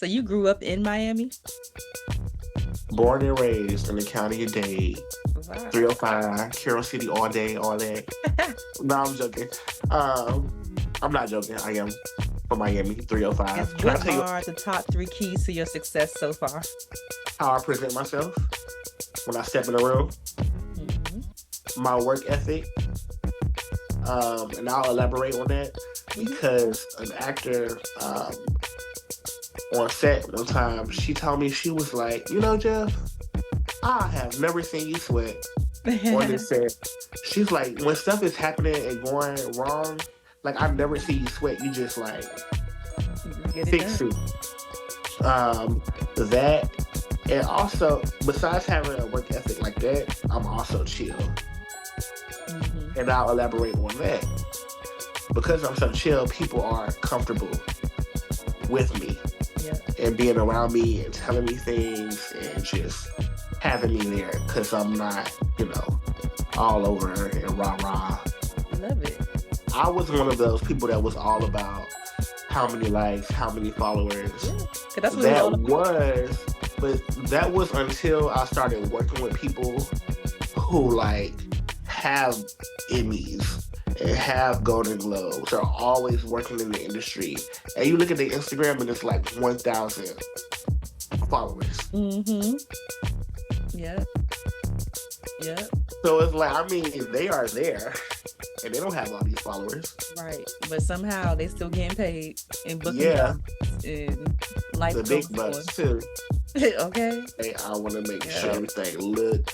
So you grew up in Miami? Born and raised in the county of Dade, Wow. 305, Carroll City all day, all that. No, I'm joking. Um, I'm not joking. I am from Miami, And 305. Can I what tell you are the top three keys to your success so far? how I present myself when I step in the room? Mhm. My work ethic, and I'll elaborate on that Mhm. because an actor on set one time, she told me, she was like, Jeff, I have never seen you sweat on this set. She's like, when stuff is happening and going wrong, like I've never seen you sweat. You just like You just get it fix done. it. That and also besides having a work ethic like that, I'm also chill. Hmm. And I'll elaborate on that. Because I'm so chill, people are comfortable with me Yeah, and being around me and telling me things and just having me there because I'm not, all over and rah rah. love it. I was one of those people that was all about how many likes, how many Yeah, followers. because that's what it was That all about. was, but that was until I started working with people who like have Emmys and have Golden Globes, are always working in the industry. And you look at their Instagram and it's like 1,000 followers. Mm-hmm. Yeah, yeah, So it's like, I mean, they are there and they don't have all these followers. right. But somehow they still getting paid and booking Yeah, jobs and life the big goes on. bucks too. Okay. Hey, I want to make sure Yeah. everything look,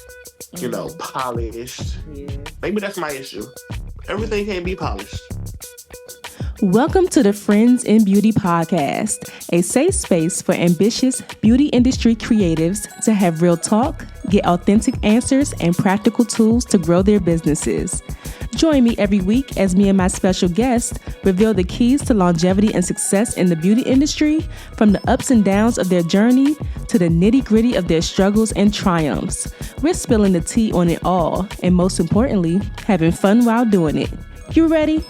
Hmm. polished. Yeah. Maybe that's my issue. Everything can't be polished. Welcome to the Friends in Beauty podcast, a safe space for ambitious beauty industry creatives to have real talk, get authentic answers, and practical tools to grow their businesses. Join me every week as me and my special guest reveal the keys to longevity and success in the beauty industry, from the ups and downs of their journey to the nitty-gritty of their struggles and triumphs. We're spilling the tea on it all, and most importantly, having fun while doing it. You ready?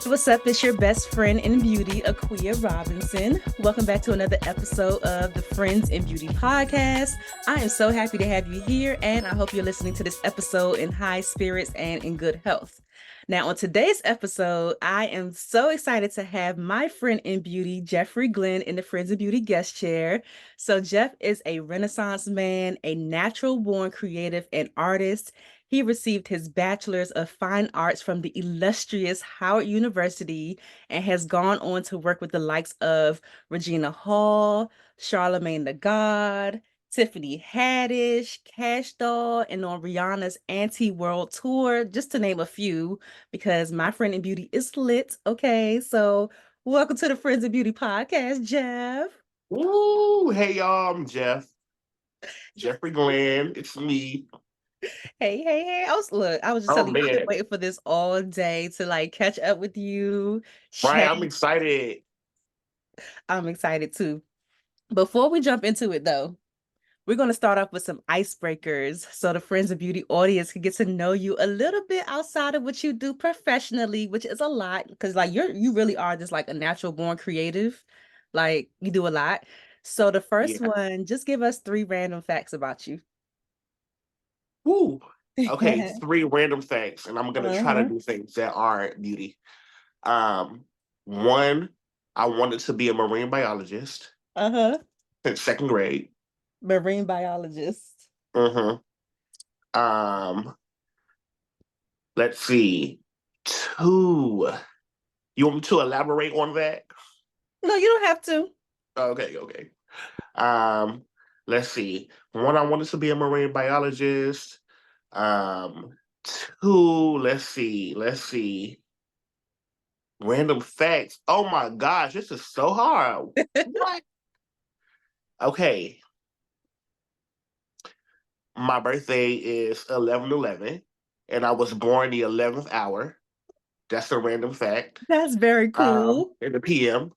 What's up? It's your best friend in beauty, Aquia Robinson. Welcome back to another episode of the Friends in Beauty podcast. I am so happy to have you here, and I hope you're listening to this episode in high spirits and in good health. Now, on today's episode, I am so excited to have my friend in beauty, Jeffery Glenn, in the Friends in Beauty guest chair. So, Jeff is a Renaissance man, a natural born creative and artist. He received his bachelor's of fine arts from the illustrious Howard University and has gone on to work with the likes of Regina Hall, Charlemagne the God, Tiffany Haddish, Cash Doll, and on Rihanna's Anti-World Tour, just to name a few, because my friend in beauty is lit. Okay, so welcome to the Friends in Beauty podcast, Jeff. Woo! Hey y'all, I'm Jeffrey Glenn. It's me. Hey. I was just Oh telling you, I've been man, waiting for this all day to like catch up with you, right? chat. I'm excited. I'm excited too. Before we jump into it though, we're going to start off with some icebreakers so the Friends of Beauty audience can get to know you a little bit outside of what you do professionally, which is a lot because like you really are just like a natural born creative. Like you do a lot. So the first Yeah. one, just give us three random facts about you. Woo. Okay, three random facts, and I'm gonna try to Uh-huh. do things that are beauty. Um, One, I wanted to be a marine biologist Uh-huh. since second grade. Marine biologist. Mm-hmm. Um, let's see. Two. You want me to elaborate on that? No, you don't have to. Okay. Um, let's see. One, I wanted to be a marine biologist. Um, Two, let's see. Random facts. Oh my gosh, this is so hard. What? Okay, my birthday is 11/11, and I was born the 11th hour. That's a random fact. That's very cool. In the PM.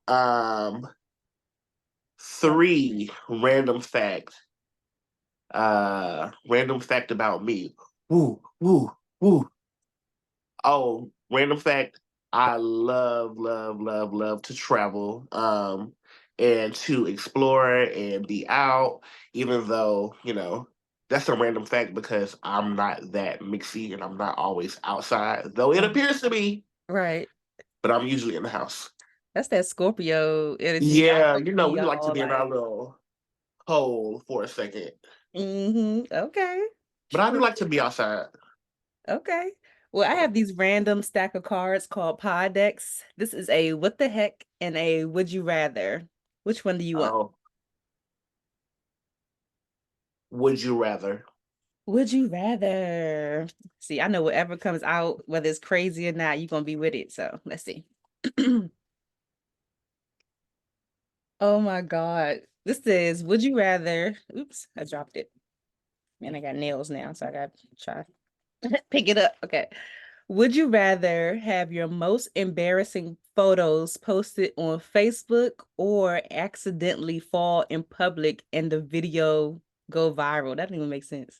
Um, Three random fact. Random fact about me. Woo, woo, woo. Oh, random fact. I love to travel. and to explore and be out, even though, that's a random fact because I'm not that mixy and I'm not always outside, though it appears to be, Right. but I'm usually in the house. That's that Scorpio energy. Y'all Yeah, like to be we like to all be in our like, little hole for a second. okay. But I do True. like to be outside. Okay. Well, I have these random stack of cards called pod decks. This is a what the heck and a would you rather. Which one do you want? Oh, would you rather? Would you rather? See, I know whatever comes out, whether it's crazy or not, you're gonna be with it. So let's see. Oh my God. This is would you rather? Oops, I dropped it. Man, I got nails now, so I gotta try pick it up. Okay. Would you rather have your most embarrassing photos posted on Facebook or accidentally fall in public and the video go viral? That doesn't even make sense.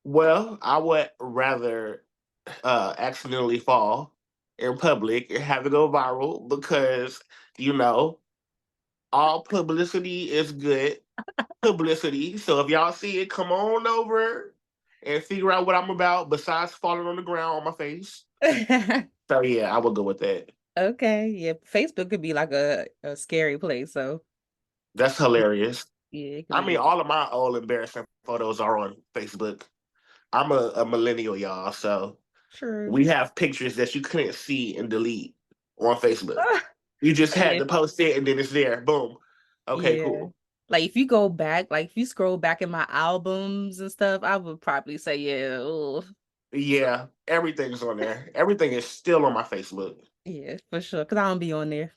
Well, I would rather accidentally fall in public and have it go viral because, you know, all publicity is good publicity. So if y'all see it, come on over and figure out what I'm about besides falling on the ground on my face. So yeah, I would go with that. Okay, yeah. Facebook could be like a scary place, so That's hilarious. yeah, it could I be mean, dangerous. all of my old embarrassing photos are on Facebook. I'm a millennial, y'all, so True. we have pictures that you couldn't see and delete on Facebook. Ah, You just so had yeah, to post it and then it's there. Boom. Okay, yeah. cool. Like if you go back, like if you scroll back in my albums and stuff, I would probably say, yeah, oh, Yeah, everything's on there. Everything is still on my Facebook. yeah, for sure. Because I don't be on there.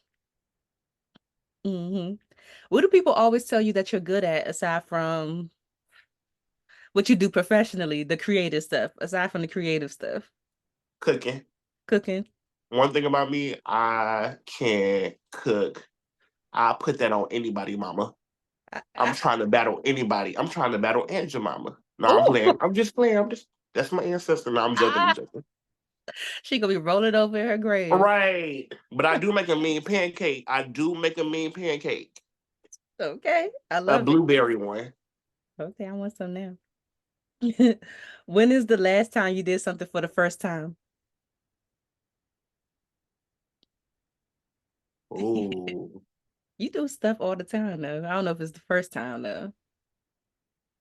What do people always tell you that you're good at aside from what you do professionally, the creative stuff, aside from the creative stuff? Cooking. Cooking. One thing about me, I can cook. I put that on anybody, mama. I'm I, trying to battle anybody. I'm trying to battle Aunt Jemima. No, I'm oh, playing. I'm just playing. That's my ancestor. No, I'm joking. I'm ah, joking. she gonna be rolling over in her grave. Right. But I do make a mean pancake. I do make a mean pancake. Okay, I A love it. blueberry one. Okay, I want some now. When is the last time you did something for the first time? Oh, You do stuff all the time though. I don't know if it's the first time though.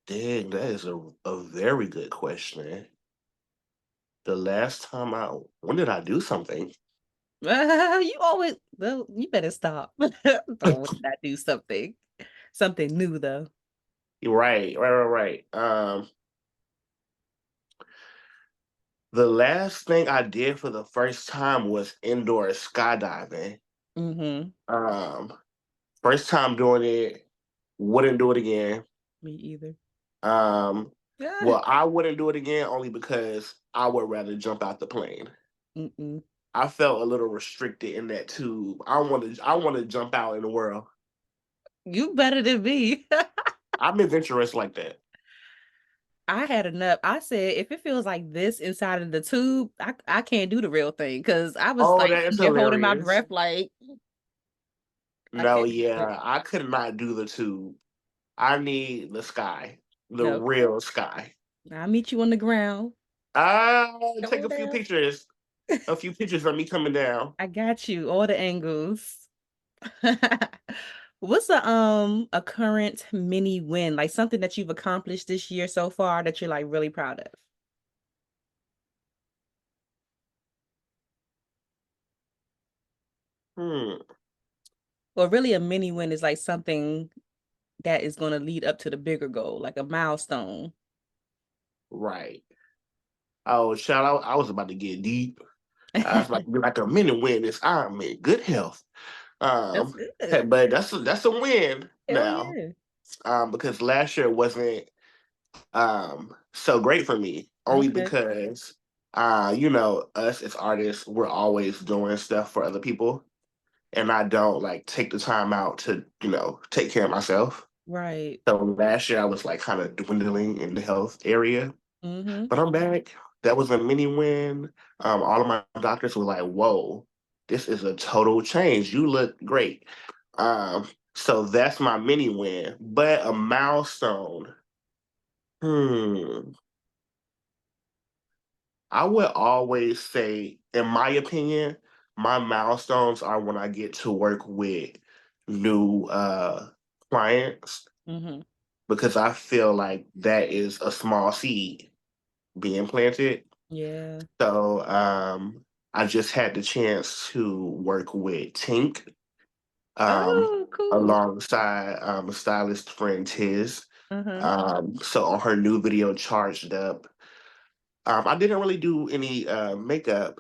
dang, that is a very good question. The last time when did I do something? You always, well, you better stop. Don't when I do something. Something new though. You're right. The last thing I did for the first time was indoor skydiving. Mm-hmm. Um, First time doing it, wouldn't do it again. Me either. Um, Ah, well, I wouldn't do it again only because I would rather jump out the plane. mm-mm. I felt a little restricted in that tube. I want to jump out in the world. You better than me. I'm adventurous like that. I had enough. I said if it feels like this inside of the tube, I can't do the real thing because I was Oh, like that is sitting there holding my hilarious. breath like I No, can't do it. yeah, I could not do the tube. I need the sky, the No, real sky. I'll meet you on the ground. Come Take on a few down. pictures. A few pictures of me coming down. I got you, all the angles. What's a current mini win, like something that you've accomplished this year so far that you're like really proud of? Hmm. Or really a mini win is like something that is going to lead up to the bigger goal, like a milestone. Right. Oh, shout out. I was about to get deep. I was about to be like a minute win is I'm in good health. That's Um, good. but that's a win Hell now. yeah. Because last year wasn't so great for me. Only Okay. because us as artists, we're always doing stuff for other people. And I don't like take the time out to, take care of myself. Right. So last year I was like kind of dwindling in the health area. Mm-hmm. But I'm back. That was a mini win. All of my doctors were like, whoa, this is a total change. You look great. So that's my mini win. But a milestone. I would always say, in my opinion, my milestones are when I get to work with new clients Mm-hmm. because I feel like that is a small seed being planted. Yeah. So I just had the chance to work with Tink Oh, cool. alongside a stylist friend Tiz. Uh-huh. So on her new video, Charged Up, I didn't really do any makeup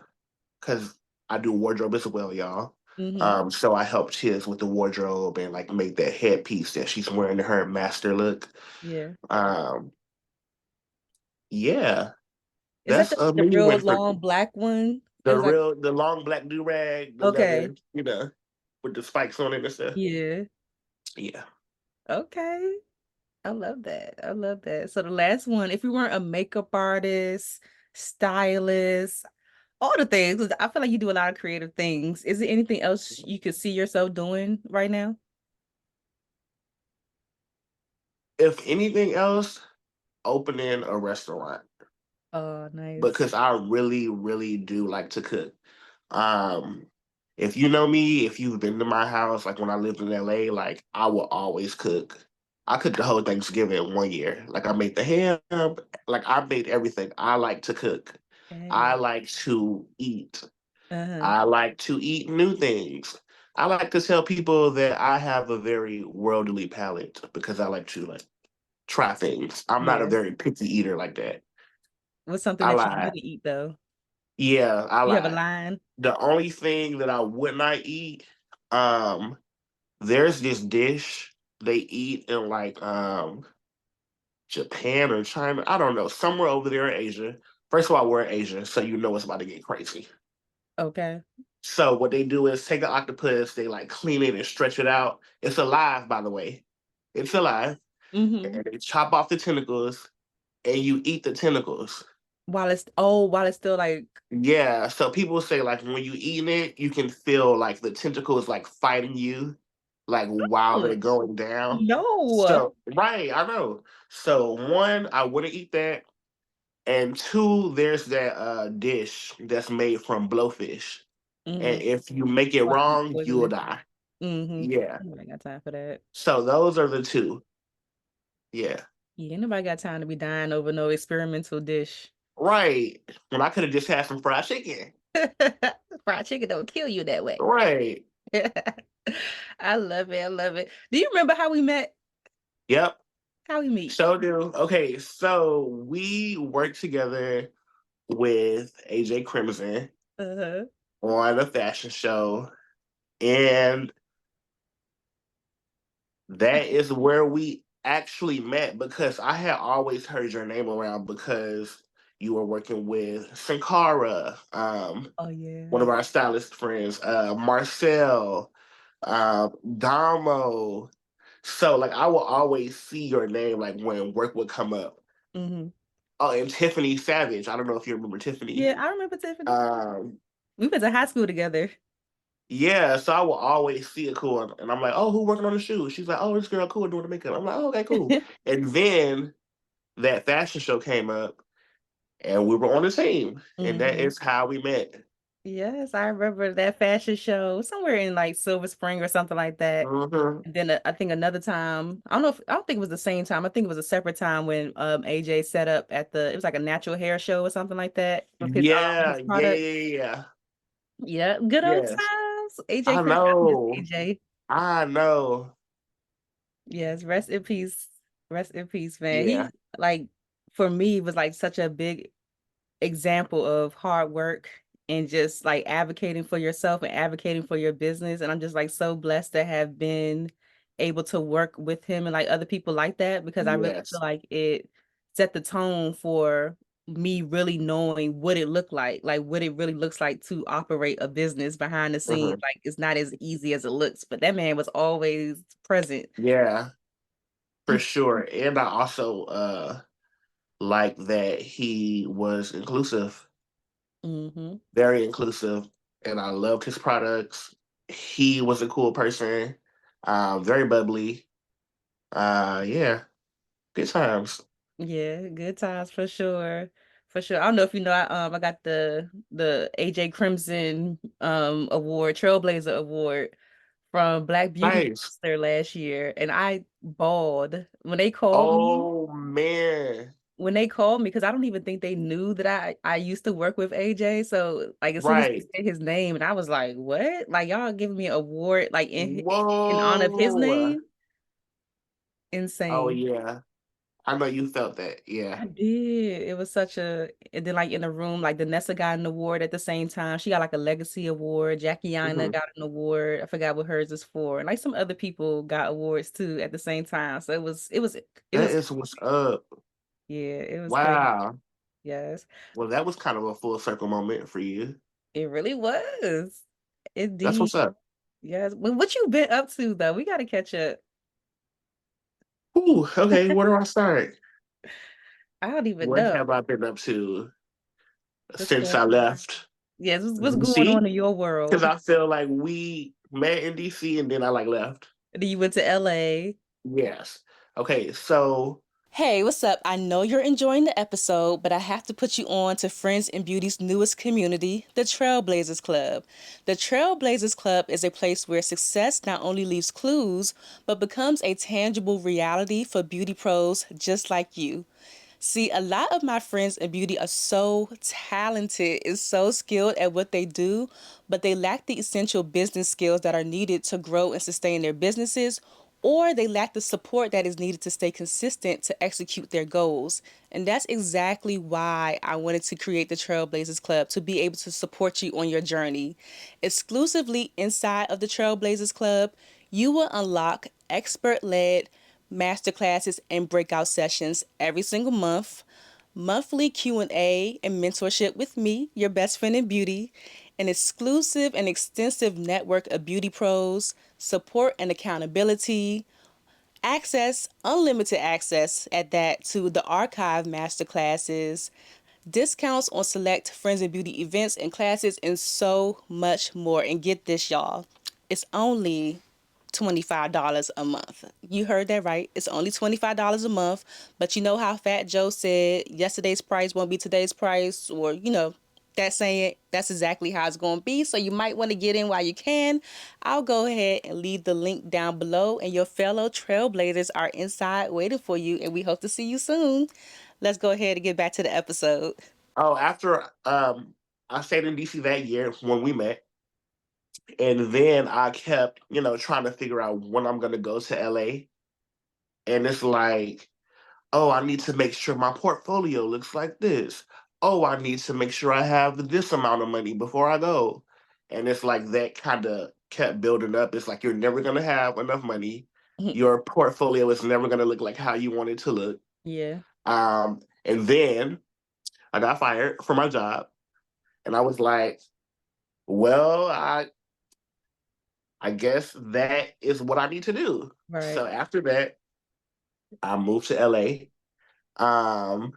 because I do wardrobe as well, y'all. Mm-hmm. So I helped Tiz with the wardrobe and like make that headpiece that she's wearing in her master look. Yeah. Um, yeah, Is that that's the, a the mini real win for long me. black one? It was like, The long black do rag, the okay. leather, with the spikes on it and stuff. Yeah. Yeah. Okay. I love that. I love that. So the last one, if you weren't a makeup artist, stylist, all the things, 'cause I feel like you do a lot of creative things. Is there anything else you could see yourself doing right now? If anything else, opening a restaurant Oh, nice. because I really, really do like to cook. Um, if you know me, if you've been to my house, like when I lived in LA, like I will always cook. I cooked the whole Thanksgiving 1 year. Like I made the ham, like I made everything. I like to cook. I Hey. like to eat. Uh-huh. I like to eat new things. I like to tell people that I have a very worldly palate because I like to like try things. I'm not a Yeah. very picky eater like that. What's something I that you lied. wouldn't eat though? Yeah, I You have a lied. line? The only thing that I would not eat, um, there's this dish they eat in like Japan or China. I don't know, somewhere over there in Asia. First of all, we're in Asia, so you know it's about to get crazy. Okay. So what they do is take an octopus, they like clean it and stretch it out. It's alive, by the way. It's alive. Mm-hmm. And they chop off the tentacles and you eat the tentacles. While it's still like, Yeah. So people say like when you eating it, you can feel like the tentacles like fighting you, like while they're "Ugh, going down. no. So right, I know. So one, I wouldn't eat that. And two, there's that dish that's made from blowfish. And Mm-hmm. if you make it Watch me wrong, you'll poisonous. die. Mm-hmm. Yeah. Nobody got time for that. So those are the two. Yeah. Yeah, nobody got time to be dying over no experimental dish. Right. When I could have just had some fried chicken. Fried chicken don't kill you that way. Right. I love it. I love it. Do you remember how we met? Yep. How we meet? So do. Okay, so we worked together with AJ Crimson Uh-huh. on a fashion show. And that is where we actually met because I had always heard your name around because you were working with Sankara, Oh one yeah. of our stylist friends, Marcel, Damo. So like I will always see your name like when work would come up. Hmm. Oh, and Tiffany Savage. I don't know if you remember Yeah, Tiffany. I remember Tiffany. Um, We went to high school together. yeah, so I will always see it cool. And I'm like, oh, who working on the shoes? She's like, oh, this girl cool doing the makeup. I'm like, oh, okay, cool. And then that fashion show came up and we were on the team. And that Hmm. is how we met. Yes, I remember that fashion show somewhere in like Silver Spring or something like that. Hmm. And then I think another time, I don't think it was the same time. I think it was a separate time when AJ set up at it was like a natural hair show or something like that with Yeah, his yeah, product. yeah, yeah. Yeah, good old Yes. times. AJ I Crimson, I miss know. AJ. I know. Yes, rest in peace. Rest in peace, man. Yeah. He like for me was like such a big example of hard work and just like advocating for yourself and advocating for your business. And I'm just like so blessed to have been able to work with him and like other people like that because I really feel Yes. like it set the tone for me really knowing what it looked like what it really looks like to operate a business behind the scenes. Hmm. Like it's not as easy as it looks, but that man was always present. Yeah, for sure. And I also like that he was inclusive, Hmm. very inclusive, and I loved his products. He was a cool person. Very bubbly. Yeah, good times. Yeah, good times for sure. For sure. I don't know if you know, I got the AJ Crimson award, Trailblazer Award from Black Beauty Nice. Monster last year, and I bawled when they called me. Oh man. When they called me, because I don't even think they knew that I used to work with AJ. So like as soon as they Right. said his name, and I was like, what? Like y'all giving me an award like in honor of his Whoa. name? Oh Insane. yeah. I know you felt that. Yeah. I did. It was such a, and then like in the room, like Vanessa got an award at the same time. She got like a legacy award. Jackie Aina Hmm. got an award. I forgot what hers is for. And like some other people got awards too at the same time. So it That was, is what's up. yeah, it was crazy. Wow. Yes, Well, that was kind of a full circle moment for you. it really was. That's Indeed. what's up. Yes. Well, what you been up to though? We got to catch up. Ooh, okay, where do I start? I don't even What know. have I been up to What's since going I on? left Yes, what's going on DC? in your Because world? I feel like we met in DC and then I like left. Then you went to LA. Yes. Okay, so Hey, what's up? I know you're enjoying the episode, but I have to put you on to Friends in Beauty's newest community, the Trailblazers Club. The Trailblazers Club is a place where success not only leaves clues, but becomes a tangible reality for beauty pros just like you. See, a lot of my friends in beauty are so talented and so skilled at what they do, but they lack the essential business skills that are needed to grow and sustain their businesses, or they lack the support that is needed to stay consistent to execute their goals. And that's exactly why I wanted to create the Trailblazers Club to be able to support you on your journey. Exclusively inside of the Trailblazers Club, you will unlock expert led masterclasses and breakout sessions every single month, monthly Q&A and mentorship with me, your best friend in beauty, an exclusive and extensive network of beauty pros, support and accountability, access, unlimited access at that to the archive masterclasses, discounts on select Friends and Beauty events and classes, and so much more. And get this, y'all, it's only $25 a month. You heard that right. It's only $25 a month. But you know how Fat Joe said yesterday's price won't be today's price, or that saying, that's exactly how it's going to be. So you might want to get in while you can. I'll go ahead and leave the link down below, and your fellow trailblazers are inside waiting for you, and we hope to see you soon. Let's go ahead and get back to the episode. after I stayed in DC that year when we met, and then I kept, trying to figure out when I'm gonna go to LA. And it's like, oh, I need to make sure my portfolio looks like this. Oh, I need to make sure I have this amount of money before I go. And it's like that kind of kept building up. It's like you're never going to have enough money. Your portfolio is never going to look like how you want it to look. Yeah. And then I got fired from my job. And I was like, well, I guess that is what I need to do. Right. So after that, I moved to LA. Um,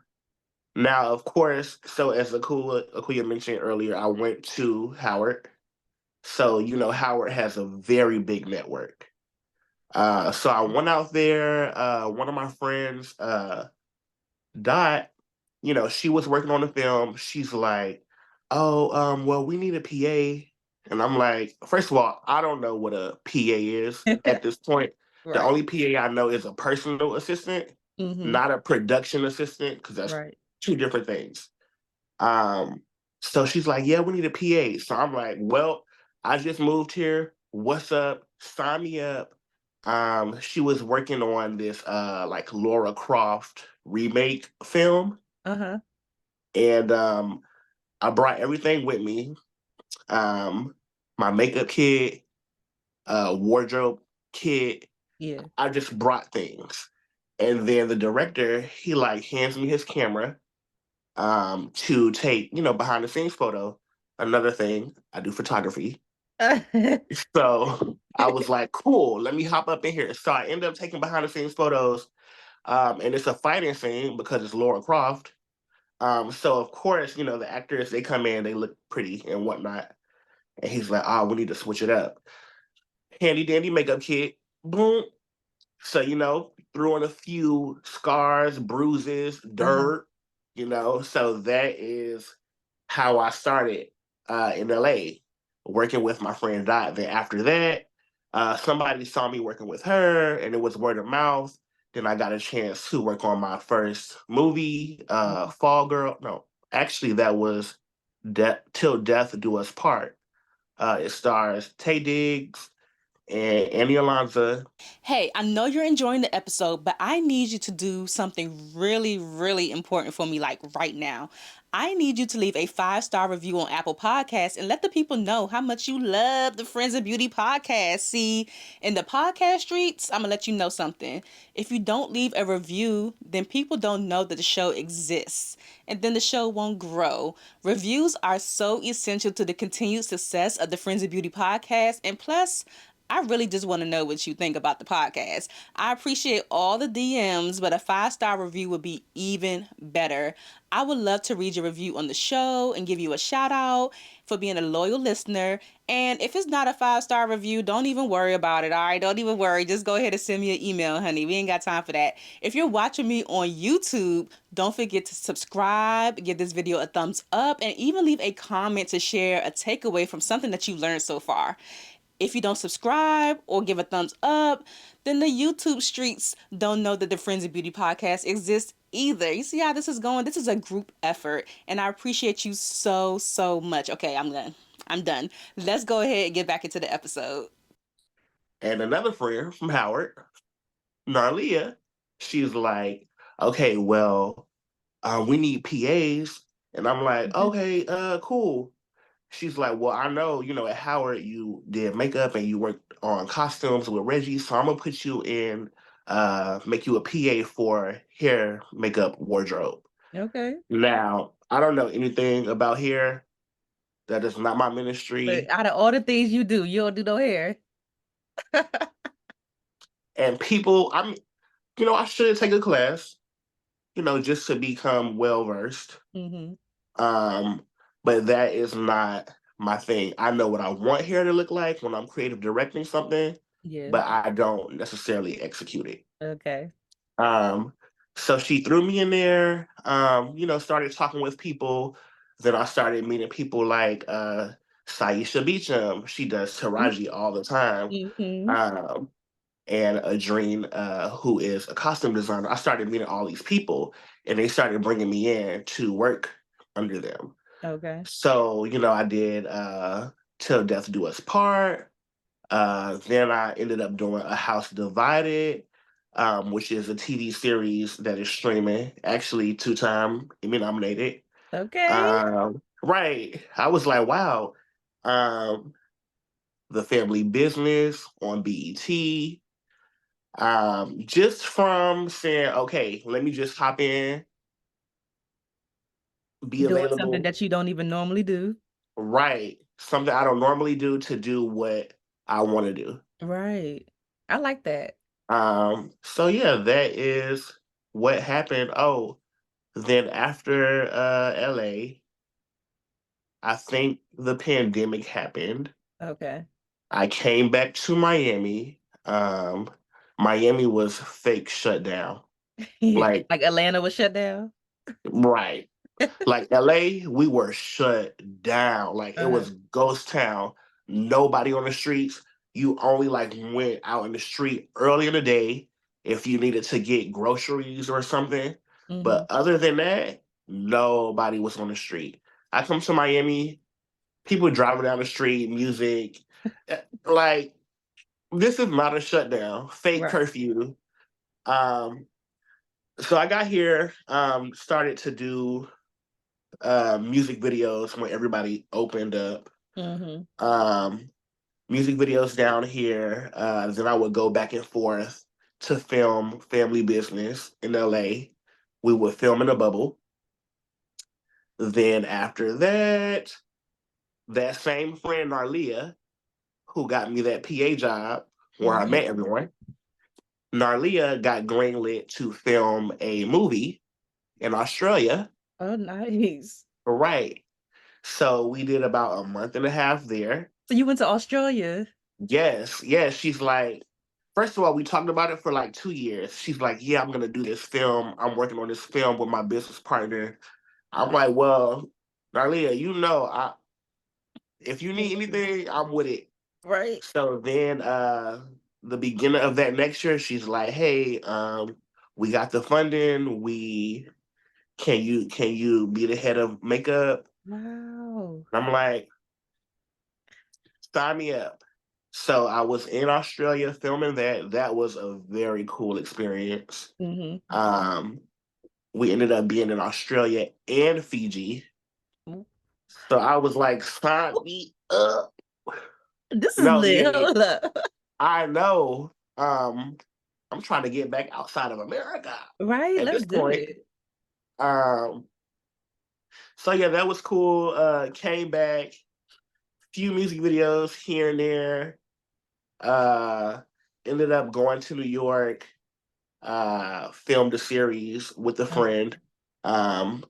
Now, of course, so as Akuya mentioned earlier, I went to Howard. So, Howard has a very big network. So I went out there. One of my friends, Dot, she was working on the film. She's like, oh, well, we need a PA. And I'm like, first of all, I don't know what a PA is at this point. The Right. only PA I know is a personal assistant, Mm-hmm. not a production assistant, because that's Right. two different things. So she's like, yeah, we need a PA. So I'm like, well, I just moved here. What's up? Sign me up. She was working on this like Laura Croft remake film. Uh-huh. And I brought everything with me. Um, my makeup kit, wardrobe kit. Yeah. I just brought things. And then the director, he like hands me his camera to take, behind the scenes photo. Another thing, I do photography. So I was like, cool, let me hop up in here. So I end up taking behind the scenes photos. And it's a fighting scene because it's Laura Croft. So of course, the actors, they come in, they look pretty and whatnot. And he's like, oh, we need to switch it up. Handy dandy makeup kit. boom. So, threw on a few scars, bruises, Uh-huh. dirt, So that is how I started in LA, working with my friend Dot. Then after that, somebody saw me working with her and it was word of mouth. Then I got a chance to work on my first movie, Fall Girl. No, actually, that was Till Death Do Us Part. It stars Tay Diggs and Annie Alonso. Hey, I know you're enjoying the episode, but I need you to do something really, really important for me, like right now. I need you to leave a 5-star review on Apple Podcasts and let the people know how much you love the Friends of Beauty podcast. See, in the podcast streets, I'm going to let you know something. If you don't leave a review, then people don't know that the show exists, and then the show won't grow. Reviews are so essential to the continued success of the Friends of Beauty podcast, and plus, I really just want to know what you think about the podcast. I appreciate all the DMs, but a 5-star review would be even better. I would love to read your review on the show and give you a shout out for being a loyal listener. And if it's not a 5-star review, don't even worry about it. All right, don't even worry. Just go ahead and send me an email, honey. We ain't got time for that. If you're watching me on YouTube, don't forget to subscribe, give this video a thumbs up, and even leave a comment to share a takeaway from something that you learned so far. If you don't subscribe or give a thumbs up, then the YouTube streets don't know that the Friends of Beauty podcast exists either. You see how this is going? This is a group effort, and I appreciate you so, so much. Okay, I'm done. I'm done. Let's go ahead and get back into the episode. And another friend from Howard, Narlia, she's like, okay, well, we need PAs. And I'm like, okay, cool. She's like, well, I know, at Howard you did makeup and you worked on costumes with Reggie, so I'm gonna put you in, make you a PA for hair, makeup, wardrobe. Okay. Now, I don't know anything about hair. That is not my But ministry. out of all the things you do, you don't do no hair. And people, I should take a class, just to become well versed. Mm-hmm. Um, but that is not my thing. I know what I want hair to look like when I'm creative directing something, Yeah. but I don't necessarily execute it. Okay. Um, so she threw me in there, started talking with people. Then I started meeting people like Saisha Beecham. She does Taraji all the time. Mm-hmm. Um, and Adrene, who is a costume designer. I started meeting all these people, and they started bringing me in to work under them. Okay. So, I did Till Death Do Us Part. Then I ended up doing A House Divided, which is a TV series that is streaming, actually 2-time Emmy nominated. Okay. Right. I was like, wow. The Family Business on BET. Just from saying, okay, let me just hop in, be Doing something available. that you don't even normally do. Right. Something I don't normally do to do what I want to do. Right. I like that. So yeah, that is what happened. Oh, then after LA, I think the pandemic happened. Okay. I came back to Miami. Miami was fake shut down. Like, Like Atlanta was shut down. right. Like LA, we were shut down. Like it Uh-huh. was ghost town. Nobody on the streets. You only like went out in the street early in the day if you needed to get groceries or something. Mm-hmm. But other than that, nobody was on the street. I come to Miami, people driving down the street, music. Like this is not a shutdown, fake Right. curfew. Um, so I got here, started to do music videos when everybody opened up. Mm-hmm. Um, Music videos down here. Then I would go back and forth to film Family Business in LA. We would film in a bubble. Then after that, that same friend Narlia, who got me that PA job where I Mm-hmm. met everyone, Narlia got greenlit to film a movie in Australia. Oh, nice. Right. So we did about a month and a half there. So you went to Australia? Yes, yes. She's like, first of all, we talked about it for like 2 years. She's like, yeah, I'm gonna do this film. I'm working on this film with my business partner. I'm like, well, Darlia, if you need anything, I'm with it. Right. So then the beginning of that next year, she's like, hey, we got the funding. Can you be the head of makeup? Wow. And I'm like, sign me up. So I was in Australia filming that. That was a very cool experience. Mm-hmm. We ended up being in Australia and Fiji. So I was like, sign me up. This is No, lit. yeah, Hold up. I know. I'm trying to get back outside of America Right. at Let's this do point. it. Um, so yeah, that was cool. Came back, few music videos here and there. Uh, Ended up going to New York, filmed a series with a friend. Um,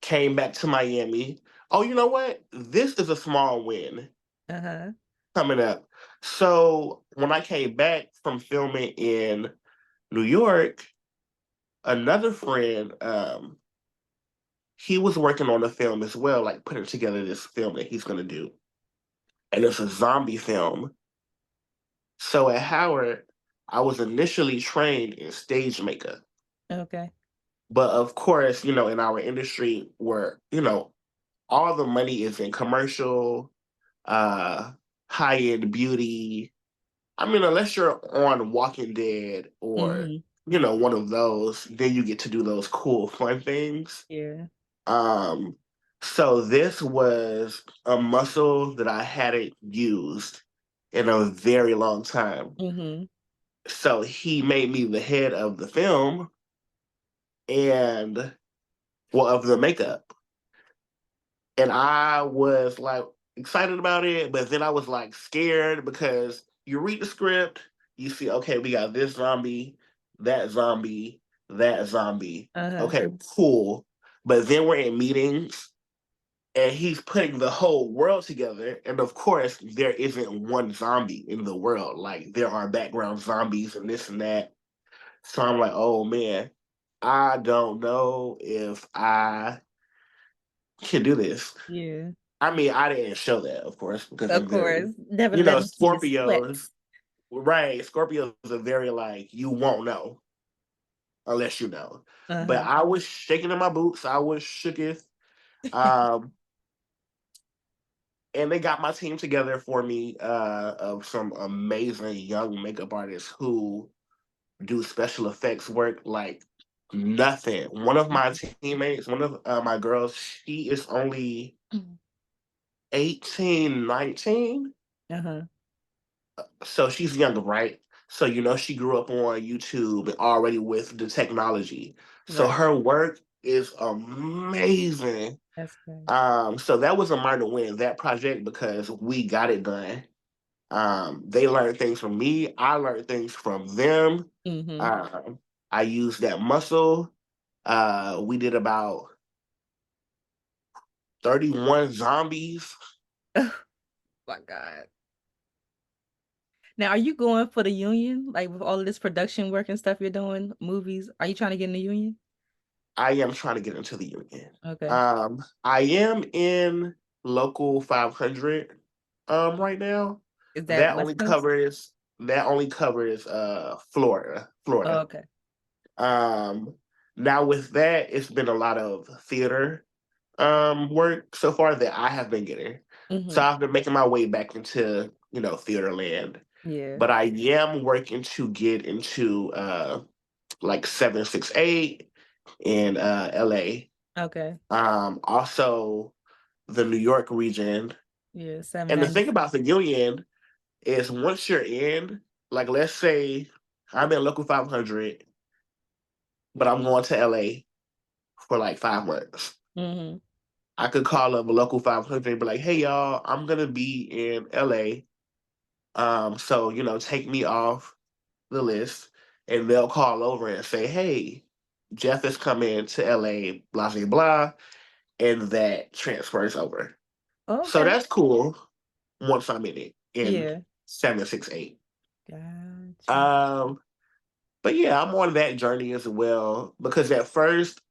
Came back to Miami. Oh, you know what? This is a small win Uh-huh. coming up. So when I came back from filming in New York, another friend, he was working on a film as well, like putting together this film that he's gonna do. And it's a zombie film. So at Howard, I was initially trained in stage makeup. Okay. But of course, in our industry where, all the money is in commercial, uh, high-end beauty. I mean, unless you're on Walking Dead or, Mm-hmm. one of those, then you get to do those cool, fun things. Yeah. Um, so this was a muscle that I hadn't used in a very long time. Mm-hmm. So he made me the head of the film and, well, of the makeup. And I was like excited about it, but then I was like scared because you read the script, you see, okay, we got this zombie, that zombie, that zombie. Uh-huh. Okay, cool. But then we're in meetings and he's putting the whole world together. And of course, there isn't one zombie in the world. Like there are background zombies and this and that. So I'm like, oh man, I don't know if I can do this. Yeah. I mean, I didn't show that, of course, because Of I'm course. very, Never let them see you sweat. Scorpios, right? Scorpios are very like, you won't know unless you know. But Uh-huh. I was shaking in my boots. I was shooketh. Um, and they got my team together for me of some amazing young makeup artists who do special effects work like nothing. One of my teammates, one of my girls, she is only 18, 19. Uh-huh. So she's younger, right? So she grew up on YouTube and already with the technology. So Right. her work is amazing. That's great. So that was a minor win, that project, because we got it done. They learned things from me. I learned things from them. Mm-hmm. I used that muscle. We did about 31 zombies. Oh my God. Now, are you going for the union? Like with all of this production work and stuff you're doing, movies, are you trying to get in the union? I am trying to get into the union. Okay. I am in local 500 right now. Is that That West only Coast? covers Florida. Oh, Florida. okay. Um Now with that, it's been a lot of theater work so far that I have been getting. So Mm-hmm. I've been making my way back into, theater land. Yeah. But I am working to get into like 768 in LA. Okay. Also the New York region. Yeah. And the thing 790. about the union is once you're in, like let's say I'm in local 500, but I'm going to LA for like 5 months. Mm-hmm. I could call up a local 500 and be like, hey y'all, I'm gonna be in LA. So take me off the list, and they'll call over and say, hey, Jeff is coming to LA, blah blah blah, and that transfers over. So Okay. that's cool once I'm in it in Yeah. 768. Gotcha. Um, but yeah, I'm on that journey as well because at first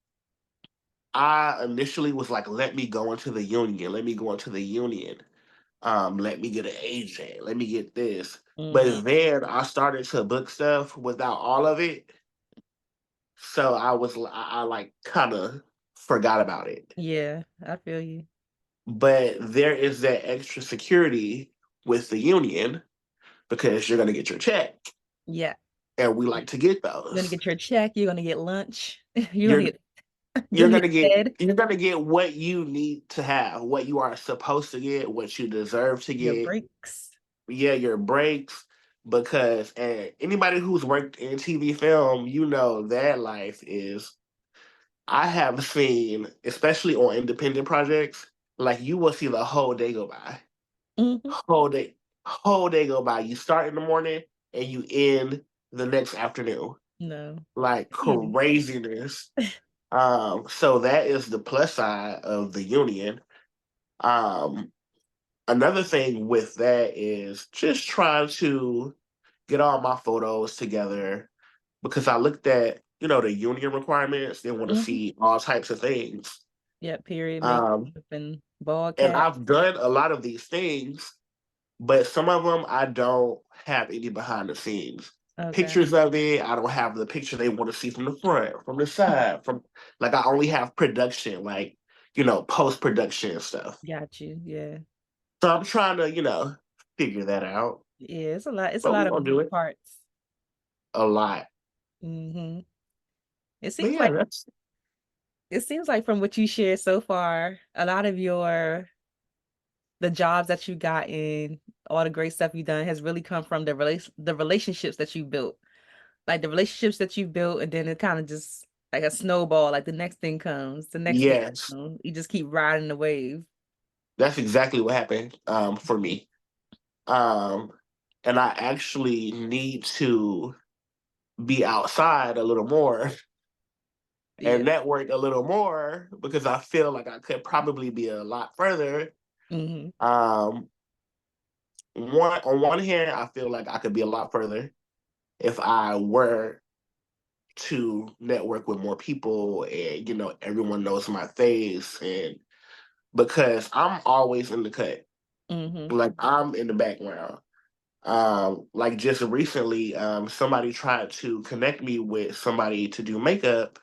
I initially was like, let me go into the union, let me go into the union. Let me get an agent, let me get this. Mm-hmm. But then I started to book stuff without all of it. So I like kind of forgot about it. Yeah, I feel you. But there is that extra security with the union because you're going to get your check, Yeah. and we like to get You're gonna those. get your check, you're gonna get lunch, you're gonna You're get you're gonna get fed, you're gonna get what you need to have, what you are supposed to get, what you deserve to your get. breaks. Yeah, your breaks. Because and anybody who's worked in TV film, you know that life is. I have seen, especially on independent projects, like you will see the whole day go by. Mm-hmm. Whole day, whole day go by. You start in the morning and you end the next afternoon. No. Like I feel you. craziness. So that is the plus side of the union. Um, Another thing with that is just trying to get all my photos together because I looked at, the union requirements. They want to Mm-hmm. see all types of things. Yeah, period makeup Um, and ball and cap. I've done a lot of these things, but some of them I don't have any behind the scenes Okay. pictures of it. I don't have the picture they want to see from the front, from the side, from like I only have production, like post production stuff. Got you. Yeah. So I'm trying to figure that out, Yeah, it's a lot. It's a but lot we're of gonna do moving it parts. a lot. Mm-hmm. It But seems yeah, like that's it seems like from what you shared so far, a lot of the jobs that you got in, all the great stuff you've done has really come from the relationships that you built. Like the relationships that you built, and then it kind of just like a snowball, like the next thing comes, the next thing yes, comes. You just keep riding the wave. that's exactly what happened for me. Um, and I actually need to be outside a little more Yeah. and network a little more because I feel like I could probably be a lot further. Mm-hmm. Um, on one hand, I feel like I could be a lot further if I were to network with more people and everyone knows my face and because I'm always in the cut, Mm-hmm. like I'm in the background. Like just recently, somebody tried to connect me with somebody to do makeup,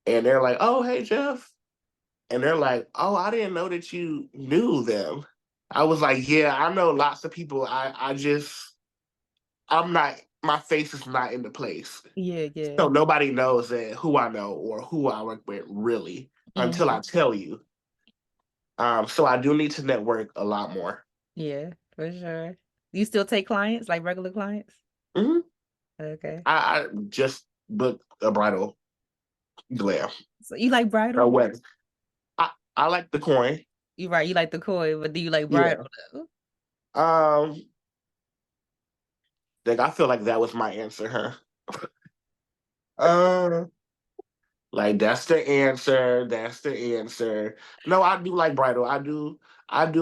and they're like, "Oh, hey, Jeff," and they're like, "Oh, I didn't know that you knew them." I was like, "Yeah, I know lots of people. I'm not. My face is not in the place, Yeah, yeah. so nobody knows that who I know or who I work with really until Mm-hmm. I tell you." So I do need to network a lot more. Yeah, for sure. You still take clients, like regular clients? Hmm Okay. I just booked a bridal glam, So you like a bridal? wedding. I like the coin. You right, you like the koi, but do you like Yeah. bridal though? Um, like I feel like that was my answer, huh? Uh, like that's the answer. That's the answer. No, I do like bridal. I do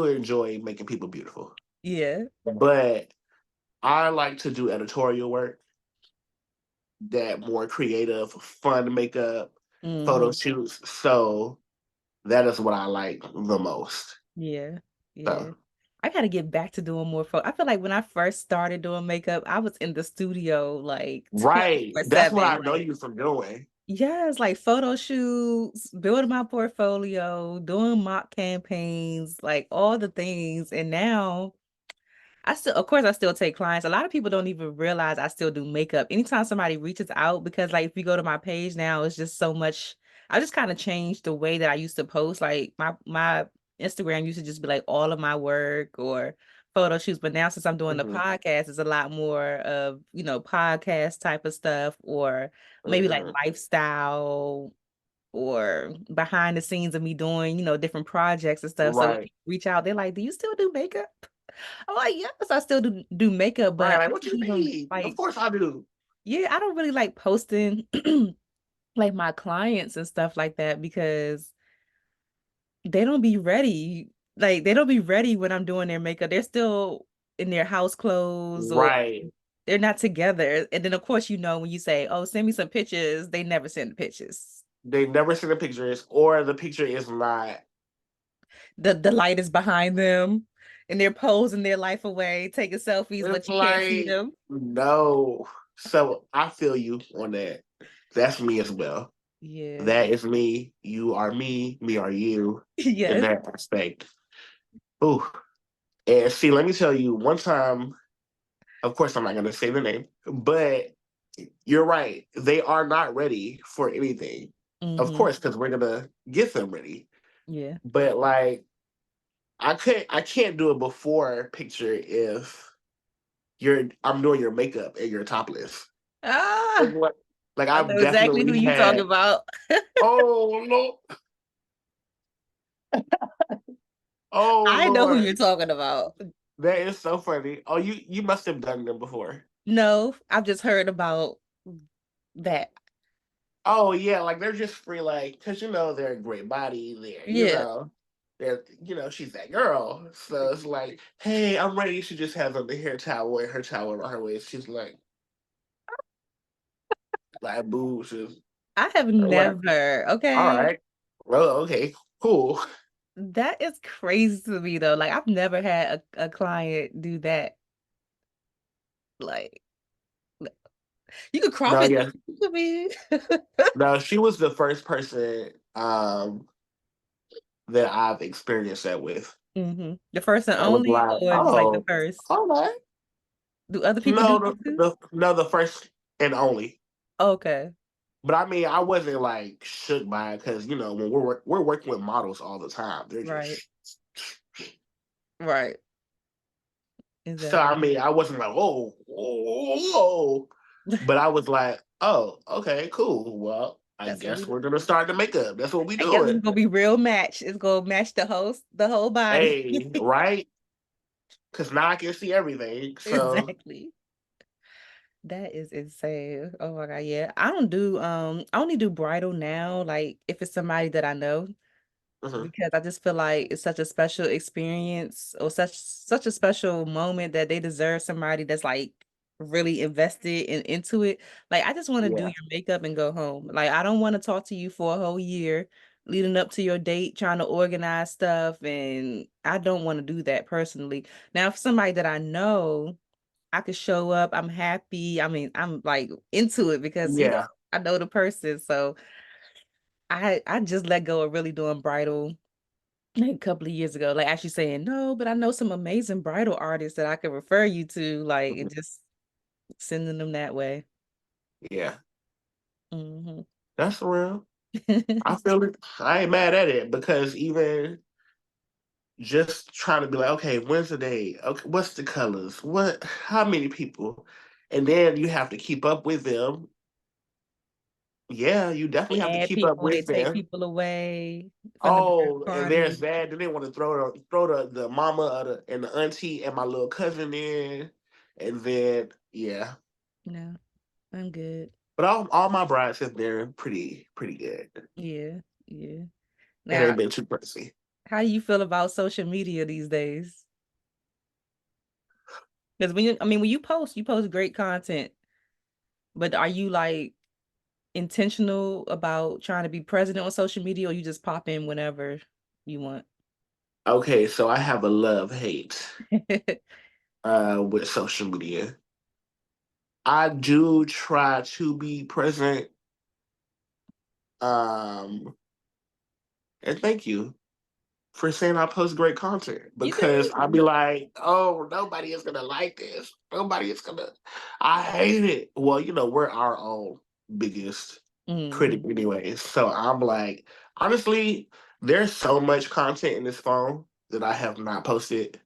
enjoy making people beautiful. Yeah. But I like to do editorial work, that more creative, fun makeup, photo Mm-hmm. shoots. So that is what I like the most. Yeah. Yeah. So I gotta get back to doing more photo. I feel like when I first started doing makeup, I was in the studio like right. That's what 24/7. I know Like, you from doing. yes, like photo shoots, building my portfolio, doing mock campaigns, like all the things. And now of course, I still take clients. A lot of people don't even realize I still do makeup. Anytime somebody reaches out, because like if you go to my page now, it's just so much. I just kind of changed the way that I used to post. Like my Instagram used to just be like all of my work or photo shoots, but now since I'm doing the Hmm podcast, it's a lot more of podcast type of stuff or maybe like hmm lifestyle or behind the scenes of me doing different projects and stuff. So when Right. people reach out, they're like, "Do you still do makeup?" I'm like, yes, I still do makeup, Right. but Like, I what don't you even mean? Of like, course I do. yeah, I don't really like posting like my clients and stuff like that because they don't be ready. Like they don't be ready when I'm doing their makeup. They're still in their house clothes or Right. they're not together. And then of course, when you say, "Oh, send me some pictures," they never send the pictures. They never send the pictures, or the picture is not. The light is behind them and they're posing their life away, taking selfies, but It's you can't see like, them. no. So I feel you on that. That's me as well. Yeah. That is me. You are me are you in Yes. that aspect. Ooh. And see, let me tell you, one time, of course, I'm not going to say the name, but you're right. They are not ready for anything. Of Mm-hmm. course, because we're going to get them ready. Yeah. But like, I can't do a before picture if I'm doing your makeup and you're topless. Ah, Like I know I've exactly who definitely you talking had, about. oh Lord, oh I know who Lord, you're talking about. that is so funny. Oh, you must have done them before. No, I've just heard about that. Oh yeah, like they're just free, like because they're a great body. Yeah. she's that girl. So it's like, hey, I'm ready. She just has on the hair towel and her towel around her waist. She's like boobs. I have I'm like, never. all Okay. right, well, okay, cool. That is crazy to me though. Like I've never had a client do that. Like you could crop No, it yeah, to me. no, she was the first person that I've experienced that with. The first and I was only, like, or just like the oh, first? all right. Do other people do No, that too? the first and only. Okay. But I mean, I wasn't like shook by it because when we're working with models all the time, they're Right. just Right. so. Exactly. I mean, I wasn't like oh, but I was like, oh, okay, cool. Well, I That's what guess we we're gonna start the makeup. That's what we I guess it's doing. gonna be real match. It's gonna match the whole body. Hey, right? Because now I can see everything. So Exactly. That is insane. Oh my God. Yeah. I only do bridal now, like if it's somebody that I know, mhm, because I just feel like it's such a special experience or such a special moment that they deserve somebody that's like really invested into it. Like I just want to do yeah, your makeup and go home. Like I don't want to talk to you for a whole year leading up to your date, trying to organize stuff, and I don't want to do that personally. Now, if somebody that I know, I could show up, I'm happy. I mean, I'm like into it because yeah, I know the person. So I just let go of really doing bridal like a couple of years ago, like actually saying no, but I know some amazing bridal artists that I could refer you to, like, mhm, and just sending them that way. yeah. Hmm. That's real. I feel it. I ain't mad at it because even just trying to be like, okay, when's the day? Okay, what's the colors? How many people? And then you have to keep up with them. Yeah, you They definitely have to add keep up people, they with take them. people away from the bridal Oh, and there's party. that. Then they want to throw the mama and the auntie and my little cousin in, and then yeah. No, I'm good. But all my brides have been pretty good. Yeah, yeah. It Now, ain't been too crazy. how do you feel about social media these days? Because when you post great content, but are you like intentional about trying to be present on social media, or you just pop in whenever you want? Okay, so I have a love hate with social media. I do try to be present. Um, and thank you for saying I post great content You because I'd be do. like, oh, nobody is gonna like this. Nobody is gonna. I hate it. Well, we're our own biggest critic, Hmm. anyway. So I'm like, honestly, there's so much content in this phone that I have not posted.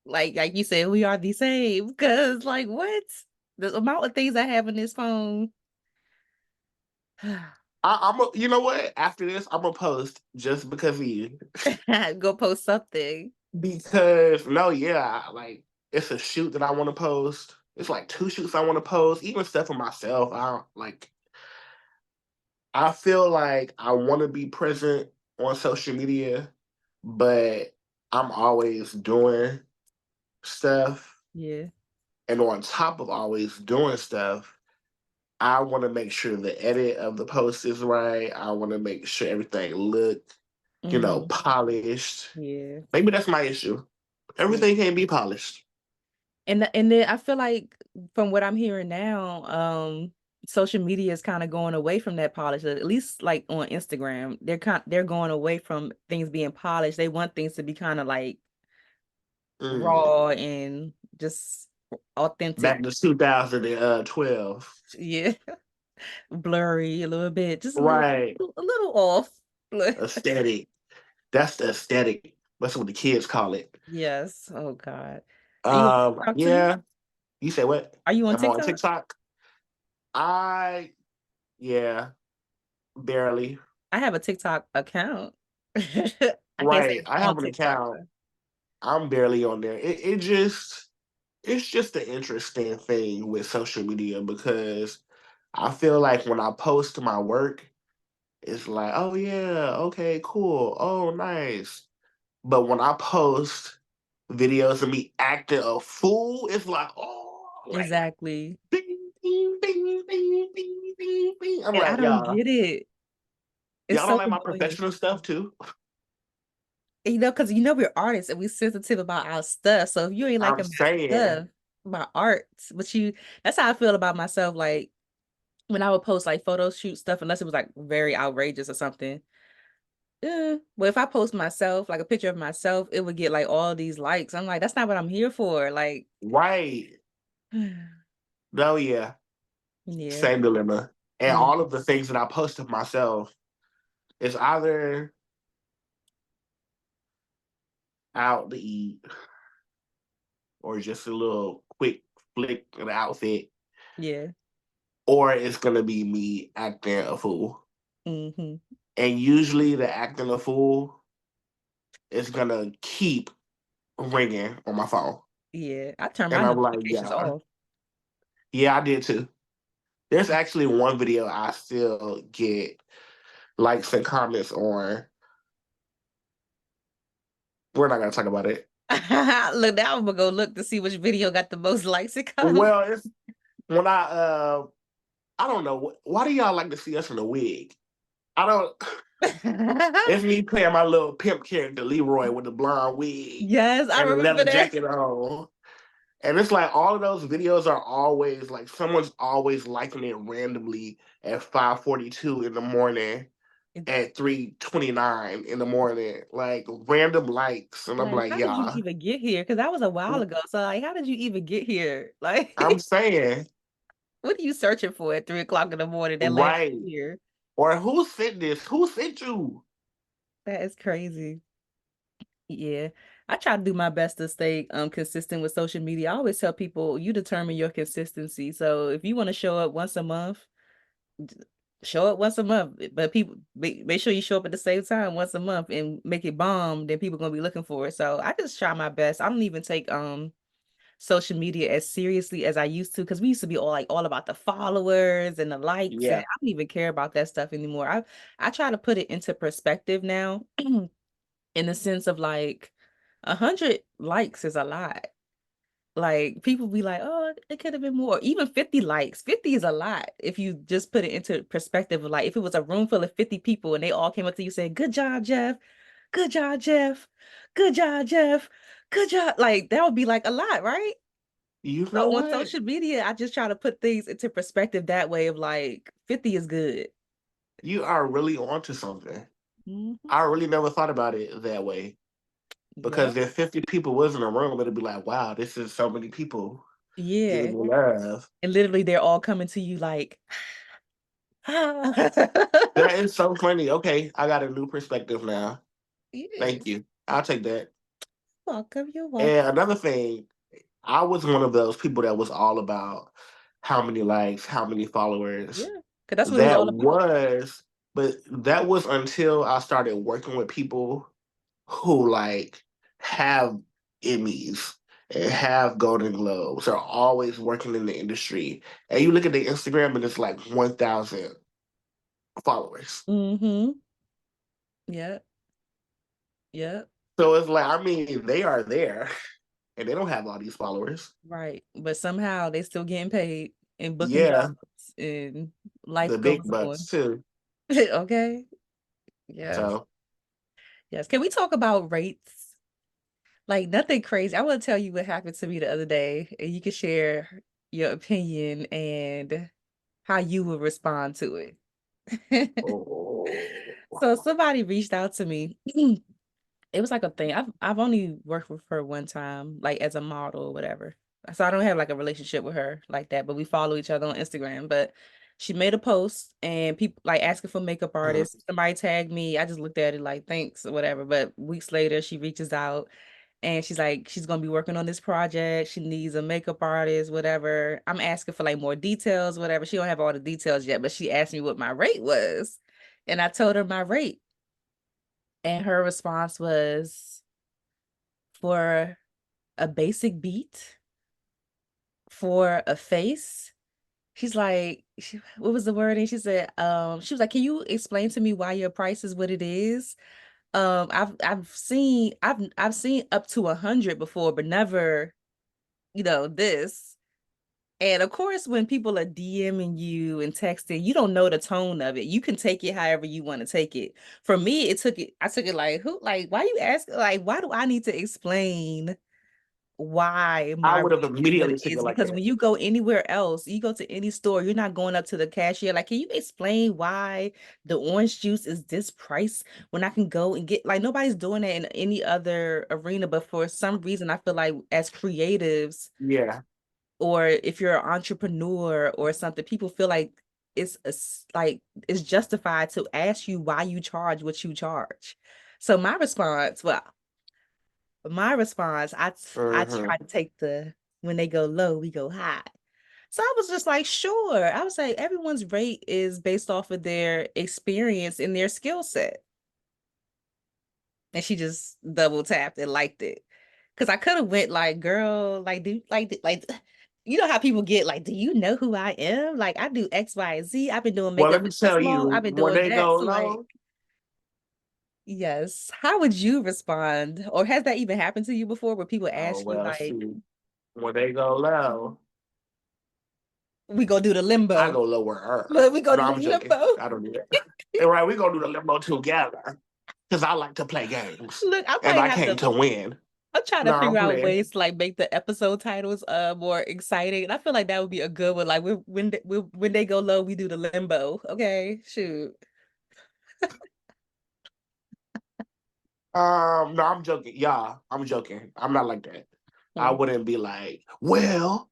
Like you said, we are the same. Because like what? The amount of things I have in this phone. You know what? After this, I'm gonna post just because of you. Go post something. Because no, yeah, like it's a shoot that I want to post. It's like two shoots I want to post, even stuff for myself. I don't like. I feel like I want to be present on social media, but I'm always doing. stuff. Yeah. And on top of always doing stuff, I want to make sure the edit of the post is right. I want to make sure everything look, polished. Yeah. Maybe that's my issue. Everything can't be polished. And then I feel like from what I'm hearing now, social media is kind of going away from that polish. At least like on Instagram, they're going away from things being polished. They want things to be kind of like raw and just authentic. Back to 2012. Yeah. Blurry a little bit, just Right. a little off. Aesthetic. That's the aesthetic. That's what the kids call it. Yes. Oh God. Are you on TikTok too? Yeah. You say what? Are you on Am I on TikTok? TikTok? Yeah, barely. I have a TikTok account. I can't say Right. I I'm have on an TikTok. account. I'm barely on there. It's just an interesting thing with social media because I feel like when I post my work, it's like, oh yeah, okay, cool. Oh, nice. But when I post videos of me acting a fool, it's like, oh, like, Exactly. bing, bing, bing, bing, bing, bing, bing. I'm And I like, don't get it. It's y'all don't so like my annoying. professional stuff too? Because we're artists and we're sensitive about our stuff. So if you ain't I'm liking my saying, stuff, my art, that's how I feel about myself. Like when I would post like photo shoot stuff, unless it was like very outrageous or something. But if I post myself, like a picture of myself, it would get like all these likes. I'm like, that's not what I'm here for. Like, right. No, yeah. yeah. Same dilemma. And Yeah. all of the things that I post of myself is either out to eat or just a little quick flick of the outfit, Yeah. or it's gonna be me acting a fool. Mm-hmm. And usually the acting a fool is gonna keep ringing on my phone. Yeah. I turn my And I'm like, notifications yeah. off. Yeah, I did too. There's actually one video I still get likes and comments on. We're not gonna talk about it. Look, now I'm gonna go look to see which video got the most likes and comments. Well, it's when I don't know. Why do y'all like to see us in a wig? I don't. It's me playing my little pimp character, Leroy, with the blonde wig Yes, I and the remember leather that. jacket on. And it's like all of those videos are always like someone's always liking it randomly at 5:42 in the morning, at 3:29 in the morning, like random likes. And I'm Like, like, how did you yeah, even get here? Because that was a while ago. So, like, how did you even get here? I'm Like, saying, what are you searching for at 3 o'clock in the morning that last right. year? Or who sent this? Who sent you? That is crazy. Yeah. I try to do my best to stay consistent with social media. I always tell people you determine your consistency. So if you want to show up once a month, show up once a month. But people make sure you show up at the same time once a month and make it bomb, then people gonna be looking for it. So I just try my best. I don't even take social media as seriously as I used to because we used to be all about the followers and the likes, and Yeah, I don't even care about that stuff anymore. I try to put it into perspective now in the sense of like 100 likes is a lot. Like people be like, oh, it could have been more. Even 50 likes. 50 is a lot if you just put it into perspective of like if it was a room full of 50 people and they all came up to you saying, good job, Jeff. Good job, Jeff. Good job, Jeff. Good job. Like that would be like a lot, right? you know So on what? social media, I just try to put things into perspective that way of like 50 is good. You are really onto something. Mhm. I really never thought about it that way. Yeah. Because if 50 people was in a room, it'd be like, wow, this is so many people Yeah. giving me love. And literally they're all coming to you like, That is so funny. Okay, I got a new perspective now. yeah. Thank you. I'll take that. Welcome, you're welcome. And another thing, I was one of those people that was all about how many likes, how many followers. Yeah. Because that's what it was That all about. was, but that was until I started working with people who like have Emmys and have Golden Globes, are always working in the industry. And you look at their Instagram and it's like 1,000 followers. Mm-hmm. Yeah. Yeah. So it's like, I mean, they are there. and they don't have all these followers. Right. But somehow they still getting paid and booking Yeah, jobs and life the big goes on. bucks too. Okay. Yes. So, Yes. Can we talk about rates? Like nothing crazy. I want to tell you what happened to me the other day, and you can share your opinion and how you would respond to it. oh, So somebody reached out to me. It was like a thing. I've only worked with her one time, like as a model or whatever. So I don't have like a relationship with her like that, but we follow each other on Instagram. But she made a post and people like asking for makeup artists. Somebody tagged me. I just looked at it like thanks or whatever. But weeks later, she reaches out and she's like, she's gonna be working on this project. She needs a makeup artist, whatever. I'm asking for like more details, whatever. She don't have all the details yet, but she asked me what my rate was. And I told her my rate. And her response was for a basic beat, for a face. She's like, what was the word? And she said, she was like, can you explain to me why your price is what it is? I've seen up to 100 before, but never, this. And of course, when people are DMing you and texting, you don't know the tone of it. You can take it however you want to take it. For me, I took it like, why you ask? Like, why do I need to explain why I my would have rate is what immediately it taken is? it like Because that. when you go anywhere else, you go to any store, you're not going up to the cashier. Like, can you explain why the orange juice is this price when I can go and get, like, nobody's doing that in any other arena. But for some reason, I feel like as creatives, Yeah, or if you're an entrepreneur or something, people feel like like it's justified to ask you why you charge what you charge. So I hmm try to take the when they go low, we go high. So I was just like, sure. I was like, everyone's rate is based off of their experience and their skill set. And she just double tapped and liked it. Cause I could have went like, girl, like, you know how people get like, do you know who I am? Like, I do X, Y, and Z. I've been doing Well, makeup let me for this tell long. you, I've been when doing they that. go So like, low, yes. How would you respond? Or has that even happened to you before where people oh ask you well, like, shoot. When they go low, we go do the I limbo? go lower her. Look, we go No, do the I'm joking. limbo. I don't do that. And right, we gonna do the limbo together because I like to play games Look, I and might I have came to to win. I'm trying to No, I'm figure out playing. ways to like make the episode titles more exciting. And I feel like that would be a good one. Like when they go low, we do the limbo. Okay, shoot. No, I'm joking. Yeah, I'm joking. I'm not like that. I Hmm. wouldn't be like, well,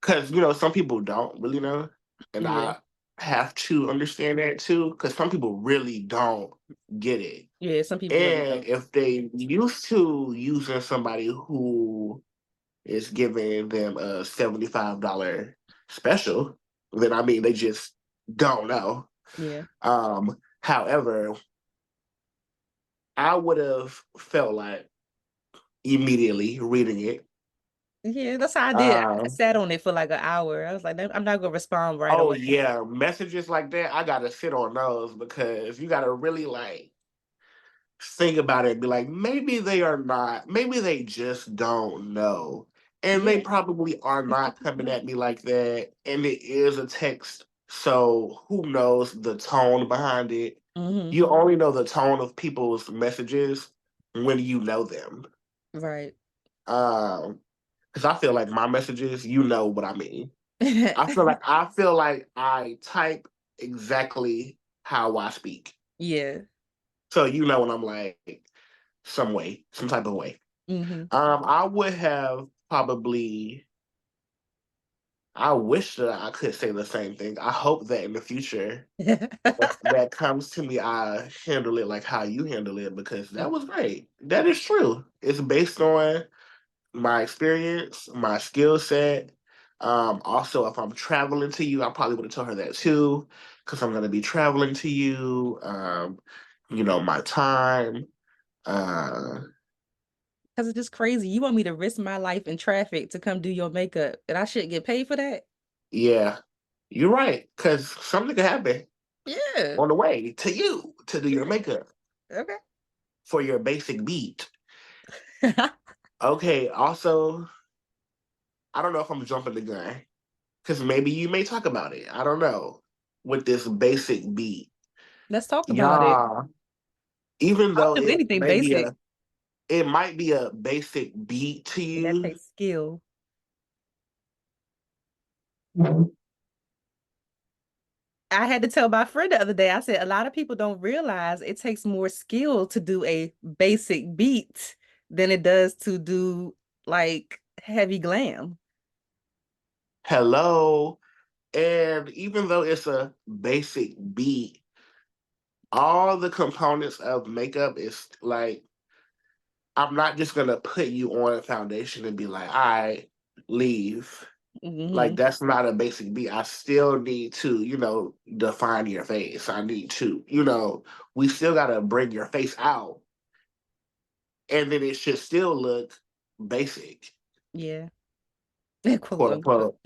because some people don't really know, and Yeah, I have to understand that too, because some people really don't get it. yeah. Some people really And don't. if they used to using somebody who is giving them a $75 special, then I mean they just don't know. Yeah, However, I would have felt like immediately reading it. yeah. That's how I did. I Um, sat on it for like an hour. I was like, I'm not gonna respond right oh away. yeah, messages like that, I gotta sit on those because you gotta really like think about it and be like, maybe they are not, maybe they just don't know. And they Yeah, probably are because not people coming don't. at me like that. And it is a text. So who knows the tone behind it? Hmm. You only know the tone of people's messages when you know them. Right. Because I feel like my messages, you know what I mean. I feel like I type exactly how I speak. Yeah. So you know when I'm like some way, some type of way. Hmm. I would have probably. I wish that I could say the same thing. I hope that in the future, if that comes to me, I handle it like how you handle it because that was great. That is true. It's based on my experience, my skill set. Also, if I'm traveling to you, I probably would have told her that too, because I'm going to be traveling to you. My time. Uh, Because it's just crazy. You want me to risk my life in traffic to come do your makeup, and I shouldn't get paid for that? yeah, you're right, because something could happen Yeah. on the way to you to do your makeup Okay. for your basic beat. Okay, also, I don't know if I'm jumping the gun because maybe you may talk about it. I don't know. With this basic beat. Let's talk about it. Yeah. Even I'll though do anything basic. it might be a basic beat to That you. takes skill. I had to tell my friend the other day, I said, a lot of people don't realize it takes more skill to do a basic beat than it does to do like heavy glam. Hello. And even though it's a basic beat, all the components of makeup is like, I'm not just gonna put you on a foundation and be like, all right, leave. Like Hmm. that's not a basic beat. I still need to, define your face. I need to, we still gotta bring your face out. And then it should still look basic, Yeah. Quote quote unquote. unquote.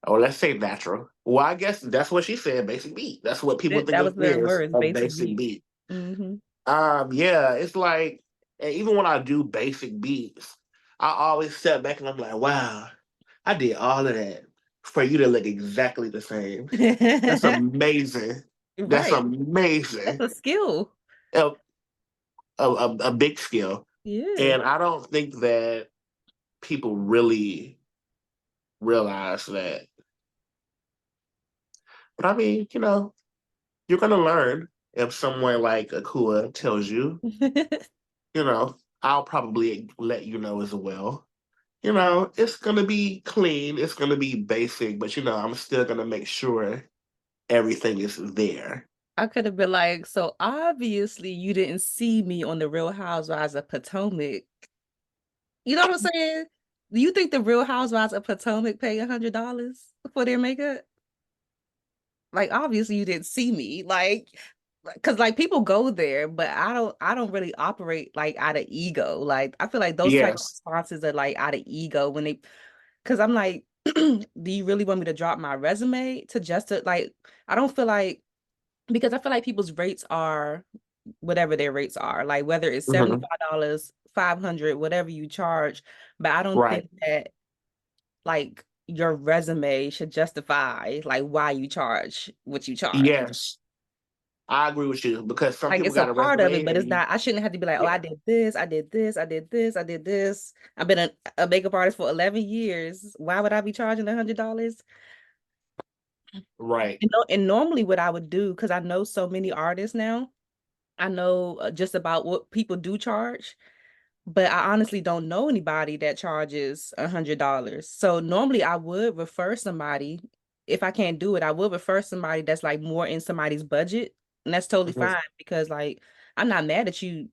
Or let's say natural. Well, I guess that's what she said, basic beat. That's what people think That was of their is words, a basic basic beat. beat. Hmm. Yeah, it's like, and even when I do basic beats, I always step back and I'm like, wow, I did all of that for you to look exactly the same. That's amazing. That's Right. That's amazing. a skill. A, a big skill. Yeah. And I don't think that people really realize that. But I mean, you're gonna learn if someone like Akua tells you, I'll probably let you know as well. It's gonna be clean, it's gonna be basic, but I'm still gonna make sure everything is there. I could have been like, so obviously you didn't see me on the Real Housewives of Potomac. You know what I'm saying? Do you think the Real Housewives of Potomac pay $100 for their makeup? Like, obviously you didn't see me. Like, because like people go there, but I don't really operate like out of ego. Like, I feel like those type of Yes. responses are like out of ego when they, because I'm like, do you really want me to drop my resume to just to like, I don't feel like, because I feel like people's rates are whatever their rates are, like whether it's Mhm. $75, 500, whatever you charge. But I don't Right. think that like your resume should justify like why you charge what you charge. Yes. I agree with you because some Like people it's a got a part of it, resume but it's and not, I shouldn't have to be like, oh, I yeah, did this, I did this, I did this, I did this. I've been a makeup artist for 11 years. Why would I be charging $100? right. And normally what I would do, because I know so many artists now, I know just about what people do charge, but I honestly don't know anybody that charges $100. So normally I would refer somebody. If I can't do it, I would refer somebody that's like more in somebody's budget. And that's totally Mhm. fine because like I'm not mad at you.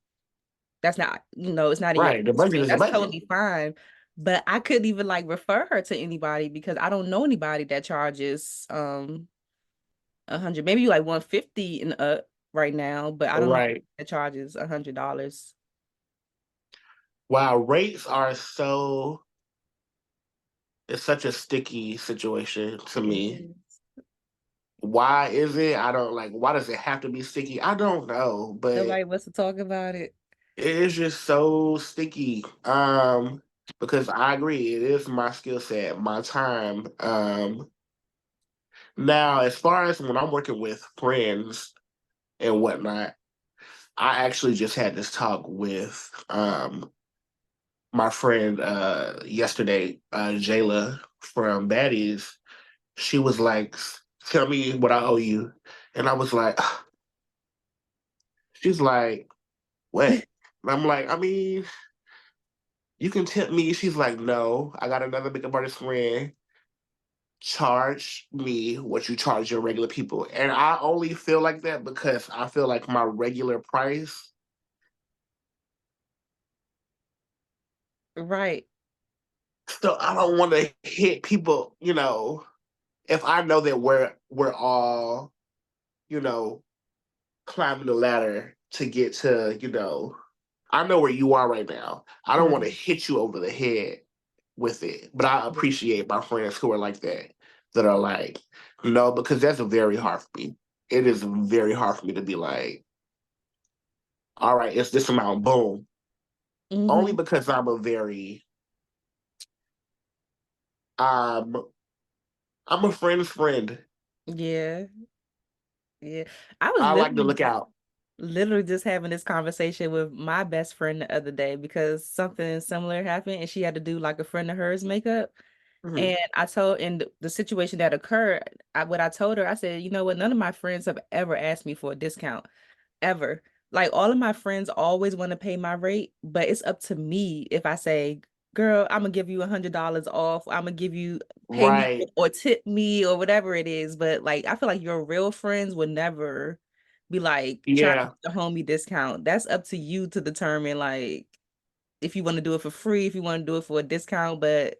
That's not, it's not in your Right. The price budget range. is the That's budget. totally fine. But I couldn't even like refer her to anybody because I don't know anybody that charges 100, maybe like 150 and up right now, but I don't know Right. that charges $100. Wow, rates are it's such a sticky situation to It me. is. Why is it? I don't like why does it have to be sticky? I don't know, but Nobody wants to talk about it. it is just so sticky. Because I agree, it is my skill set, my time. Now as far as when I'm working with friends and whatnot, I actually just had this talk with my friend yesterday, Jayla from Baddies. She was like, "Tell me what I owe you," and I was like, "She's like, what?" And I'm like, "I mean, you can tip me." She's like, "No, I got another makeup artist friend. Charge me what you charge your regular people," and I only feel like that because I feel like my regular price. Right. So I don't want to hit people, if I know that we're all, you know, climbing the ladder to get to, I know where you are right now. I don't want to Right. hit you over the head with it. But I appreciate my friends who are like that are like, no, because that's very hard for me. It is very hard for me to be like, all right, it's this amount, boom. only Mm-hmm. because um I'm a friend's friend. Yeah. Yeah. I was I like to look literally out. literally just having this conversation with my best friend the other day because something similar happened and she had to do like a friend of hers makeup. Mhm. And I told, in the situation that occurred, what I told her, I said, you know what, none of my friends have ever asked me for a discount, ever. Like all of my friends always want to pay my rate, but it's up to me if I say, girl, I'm gonna give you $100 off. I'm gonna give you pay me Right. or tip me or whatever it is. But like I feel like your real friends would never be like trying to Yeah. get the homie discount. That's up to you to determine like if you want to do it for free, if you want to do it for a discount. But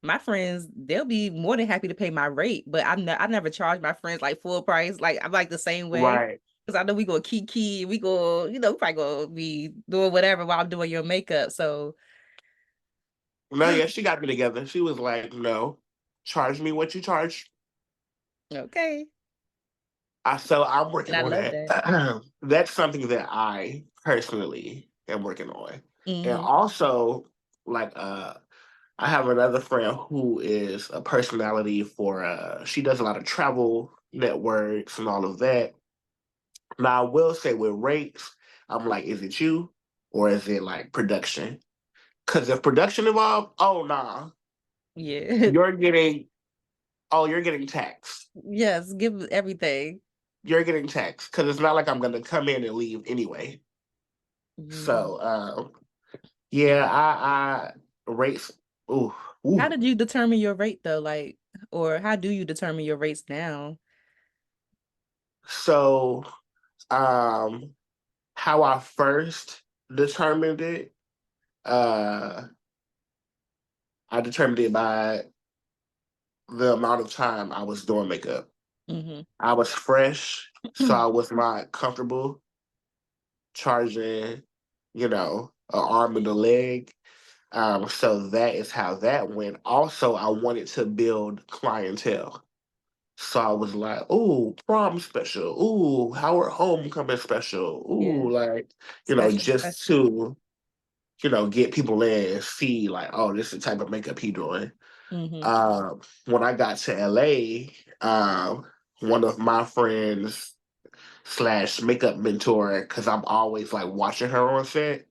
my friends, they'll be more than happy to pay my rate. But I never charge my friends like full price. Like I'm like the same way. Right. Because I know we go kiki, we go, we probably go be doing whatever while I'm doing your makeup. So No, yeah, she got me together. She was like, no, charge me what you charge. okay. So I'm And working I on love that. that. That's something that I personally am working on. And Mm-hmm. also, like I have another friend who is a personality for she does a lot of travel networks and all of that. Now I will say with rates, I'm like, is it you or is it like production? Because if production involved, oh nah, Yeah. you're getting you're getting taxed. Yes, give everything. You're getting taxed because it's not like I'm gonna come in and leave anyway. Mhm. So yeah, I rates. Ooh, How ooh. did you determine your rate though? Like, or how do you determine your rates now? So um, how I first determined it, uh, I determined it by the amount of time I was doing makeup. Mm-hmm. I was fresh, so I was not comfortable charging, an arm and a leg. So that is how that went. Also, I wanted to build clientele. So I was like, ooh, prom special. Ooh, Howard homecoming special. Yeah. Ooh, like, Special, just special. to, get people in and see like, oh, this is the type of makeup he doing. Mm-hmm. When I got to LA, one of my friends slash makeup mentor, because I'm always like watching her on set,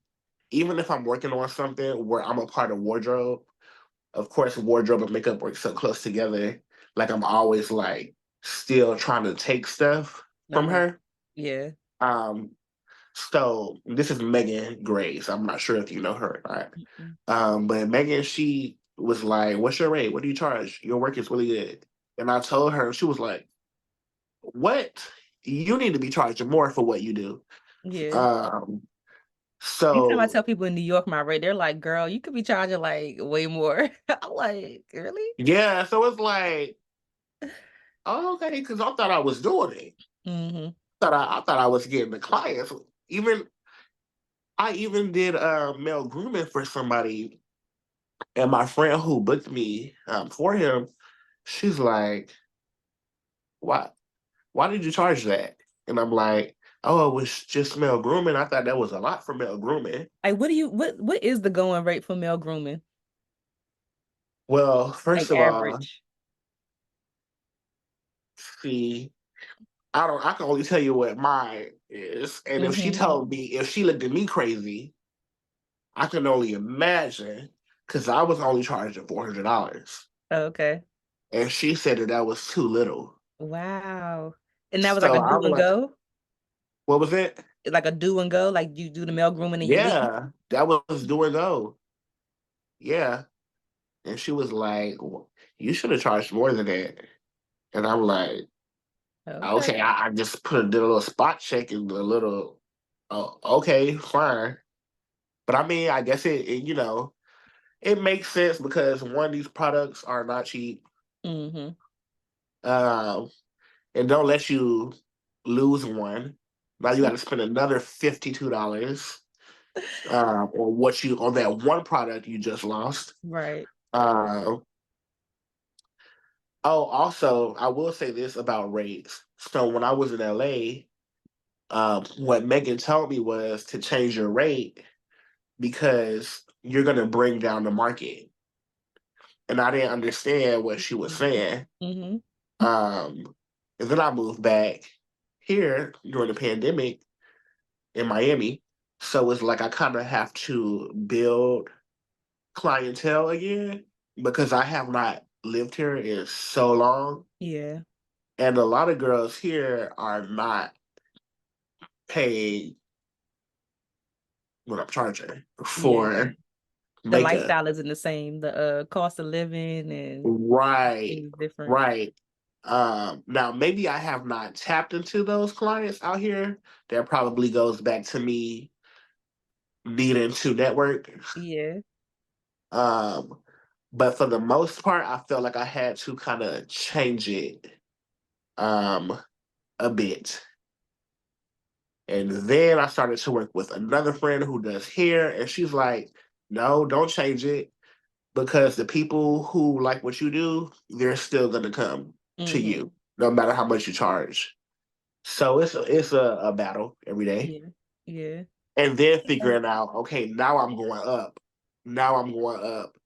even if I'm working on something where I'm a part of wardrobe, of course, wardrobe and makeup work so close together. Like I'm always like still trying to take stuff from Uh-huh. her. Yeah. Um, so this is Megan Grace. I'm not sure if you know her or not. Mm-mm. But Megan, she was like, "What's your rate? What do you charge? Your work is really good." And I told her, she was like, "What? You need to be charging more for what you do." Yeah. Um, Anytime I so tell people in New York my rate, they're like, girl, you could be charging like way more. I'm like, really? yeah, so it's like, oh, okay, because I thought I was doing it. Mm-hmm. I thought I was getting the clients. I even did male grooming for somebody, and my friend who booked me for him, she's like, "Why? Why did you charge that?" And I'm like, "Oh, it was just male grooming. I thought that was a lot for male grooming." Like, what is the going rate for male grooming? Well, Like first of all, average. see, I can only tell you what mine is, and if she Mm-hmm. told me, if she looked at me crazy, I can only imagine because I was only charging $400. Okay. And she said that that was too little. Wow. And that was like So a I'm do and like, go? what was it? Like a do and go? Like you do the male grooming and you leave? Yeah, that was do and go. Yeah. And she was like, you should have charged more than that. And I'm like, Okay. okay, I just did a little spot check and a little, oh, okay, fine. But I mean, I guess it makes sense because one, these products are not cheap. Mm-hmm. Um, and don't let you lose one. Now you got to spend another $52 on that one product you just lost. Right. Uh, also, I will say this about rates. So when I was in LA, what Megan told me was to change your rate because you're gonna bring down the market. And I didn't understand what she was saying. Mm-hmm. And then I moved back here during the pandemic in Miami. So it's like I kind of have to build clientele again because I have not lived here in so long. Yeah. And a lot of girls here are not paying what I'm charging Yeah. for The makeup. lifestyle isn't the same. The cost of living and Right, things different. right. Now maybe I have not tapped into those clients out here. That probably goes back to me needing to network. Yeah. Um, but for the most part, I felt like I had to kind of change it um a bit. And then I started to work with another friend who does hair, and she's like, no, don't change it because the people who like what you do, they're still gonna come to Mm-hmm. you, no matter how much you charge. So it's a battle every day. Yeah. Yeah. And then figuring out, okay, now I'm going up. Now I'm going up.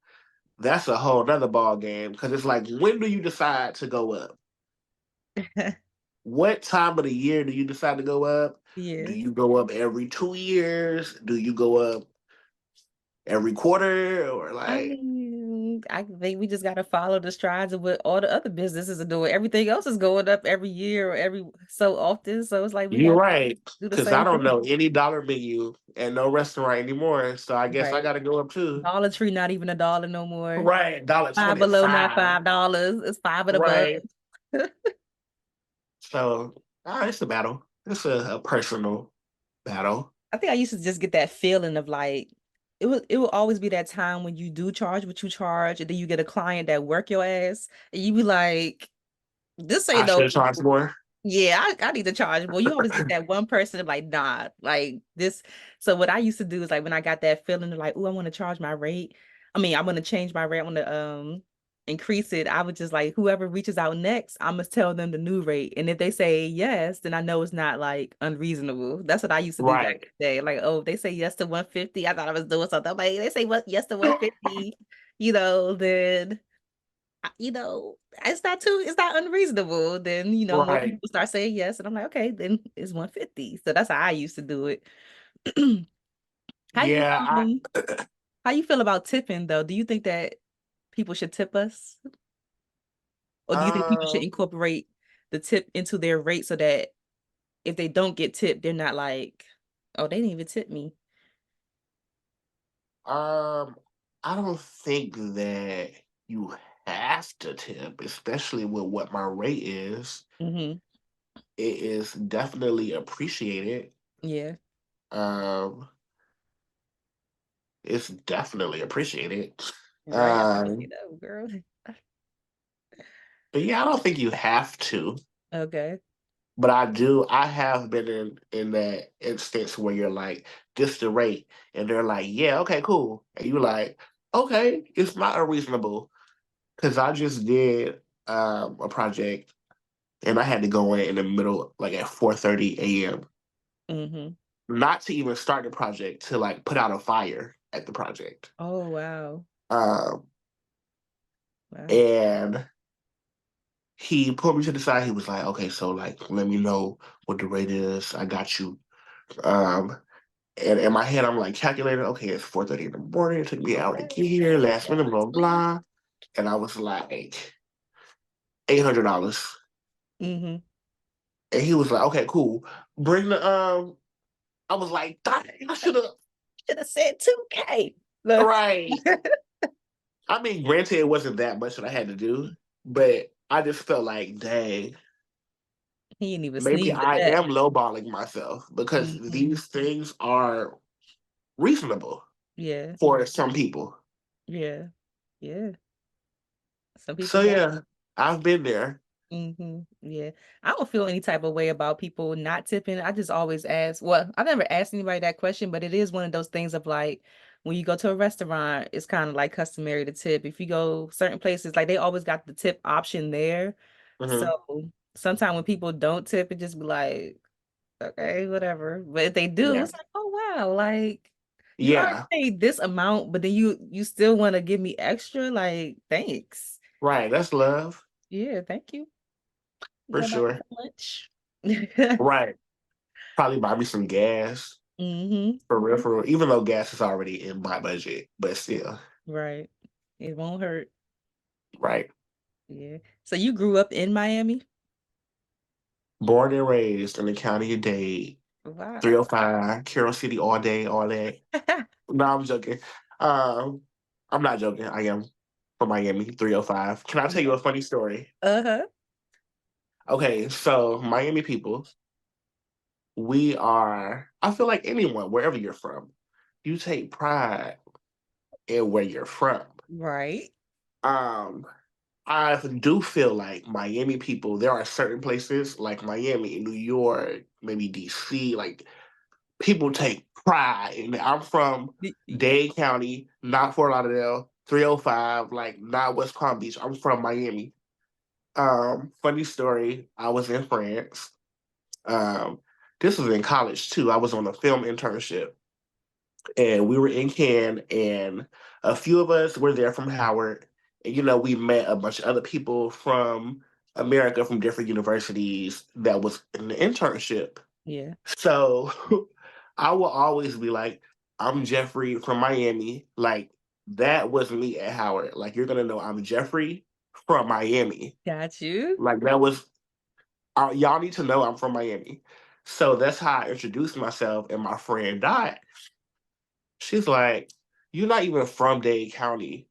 That's a whole nother ball game because it's like, when do you decide to go up? What time of the year do you decide to go up? Do Yeah. you go up every 2 years? Do you go up every quarter? Or I like, mean, I think we just gotta follow the strides of what all the other businesses are doing. Everything else is going up every year or every so often. So it's like we you're have to right. do the Because I same don't know thing. any dollar menu and no restaurant anymore. So I guess I Right. got to go up too. Dollar Tree, not even a dollar no more. Right. Dollar Five below, not 25. $5. It's five and above. Right. So it's a battle. It's a personal battle. I think I used to just get that feeling of like it will always be that time when you do charge what you charge, and then you get a client that work your ass, and you be like, this I ain't no. should charge more. Yeah, I need to charge more. You always get that one person like, nah, like this. So what I used to do is like when I got that feeling of like, oh, I want to charge my rate. I mean, I want to change my rate. I want to increase it. I would just like whoever reaches out next, I must tell them the new rate. And if they say yes, then I know it's not like unreasonable. That's what I used to do back Right. in the day. Like, oh, if they say yes to 150. I thought I was doing something. I'm like, they say what yes to 150, then it's not unreasonable. Then, more Right. people start saying yes. And I'm like, okay, then it's 150. So that's how I used to do it. How you Yeah. how you feel about tipping though? Do you think that people should tip us? Or do you think people should Um. incorporate the tip into their rate so that if they don't get tipped, they're not like, oh, they didn't even tip me. Um. I don't think that you have to tip, especially with what my rate is. Mm-hmm. It is definitely appreciated. Yeah. Um. It's definitely appreciated. Right. I Um. appreciate that, girl. But yeah, I don't think you have to. Okay. But I do. I have been in that instance where you're like, "This the rate," and they're like, "Yeah, okay, cool," and you're like, "Okay, it's not unreasonable." Because I just did a project, and I had to go in the middle, like at 4:30 a.m. Mm-hmm. Not to even start the project, to like put out a fire at the project. Oh, wow. Um, Wow. and he pulled me to the side. He was like, "Okay, so like, let me know what the rate is. I got you." Um, And in my head, I'm like calculating, okay, it's 4:30 in the morning. It took me an hour to get here, last minute, blah, blah. And I was like, $800. Mm-hmm. And he was like, okay, cool. Bring the I was like, dang, I should have. Should have said 2K. Look. Right. I mean, granted, it wasn't that much that I had to do, but I just felt like, dang, He didn't even maybe sneeze at I that. am lowballing myself because Mm-hmm. these things are reasonable Yeah. for some people. Yeah. Yeah. Some people So got. yeah, I've been there. Yeah. I don't feel any type of way about people not tipping. I just always ask. Well, I never asked anybody that question, but it is one of those things of like when you go to a restaurant, it's kind of like customary to tip. If you go certain places, like they always got the tip option there. Mhm. So sometimes when people don't tip, it just be like, okay, whatever. But if they do, Yeah. it's like, oh wow, like You already Yeah, paid this amount, but then you still want to give me extra? Like, thanks. right. That's love Yeah, thank you. You for gotta buy me sure. some lunch. Right. Probably buy me some gas Mm-hmm. for real, for real. Even though gas is already in my budget, but still, Right. It won't hurt. right. Yeah. So you grew up in Miami? Born and raised in the county of Dade, Wow. 305, Carroll City all day, all that. No, I'm joking. Um, I'm not joking. I am from Miami, 305. Can I tell you Yeah. a funny story? Uh-huh. Okay, so Miami people, we are, I feel like anyone, wherever you're from, you take pride in where you're from. Right. Um, I do feel like Miami people, there are certain places like Miami, New York, maybe DC, like people take pride in it. I'm from Dade County, not Fort Lauderdale, 305, like not West Palm Beach. I'm from Miami. Funny story, I was in France. Um, this was in college too. I was on a film internship and we were in Cannes, and a few of us were there from Howard. And, we met a bunch of other people from America from different universities that was in the internship. Yeah. So I will always be like, I'm Jeffrey from Miami. Like, that was me at Howard. Like, you're going to know I'm Jeffrey from Miami. Got you. Like, that was, y'all need to know I'm from Miami. So that's how I introduced myself. And my friend Dot, she's like, you're not even from Dade County.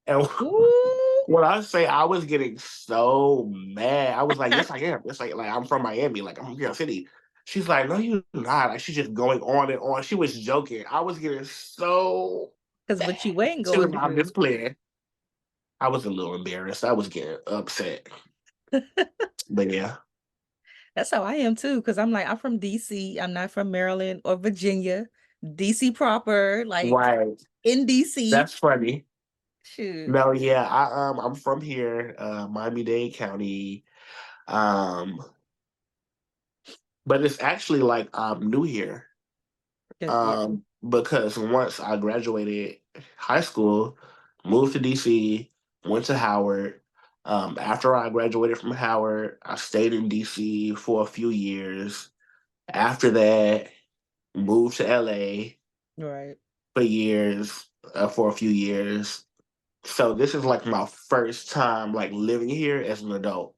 And Ooh. when I say I was getting so mad, I was like, yes, I am. It's like I'm from Miami, like I'm from New York City. She's like, no, you're not. Like she's just going on and on. She was joking. I was getting so Because mad. what you ain't She was going like, I'm through. just playing. I was a little embarrassed. I was getting upset. But yeah. That's how I am too. Because I'm like, I'm from DC. I'm not from Maryland or Virginia. DC proper, like Right. in DC. That's funny. Shoot. No, yeah, I'm from here, Miami-Dade County. Um, but it's actually like I'm new here. Yeah. Because once I graduated high school, moved to DC, went to Howard. After I graduated from Howard, I stayed in DC for a few years. After that, moved to LA Right. for a few years. So this is like my first time like living here as an adult.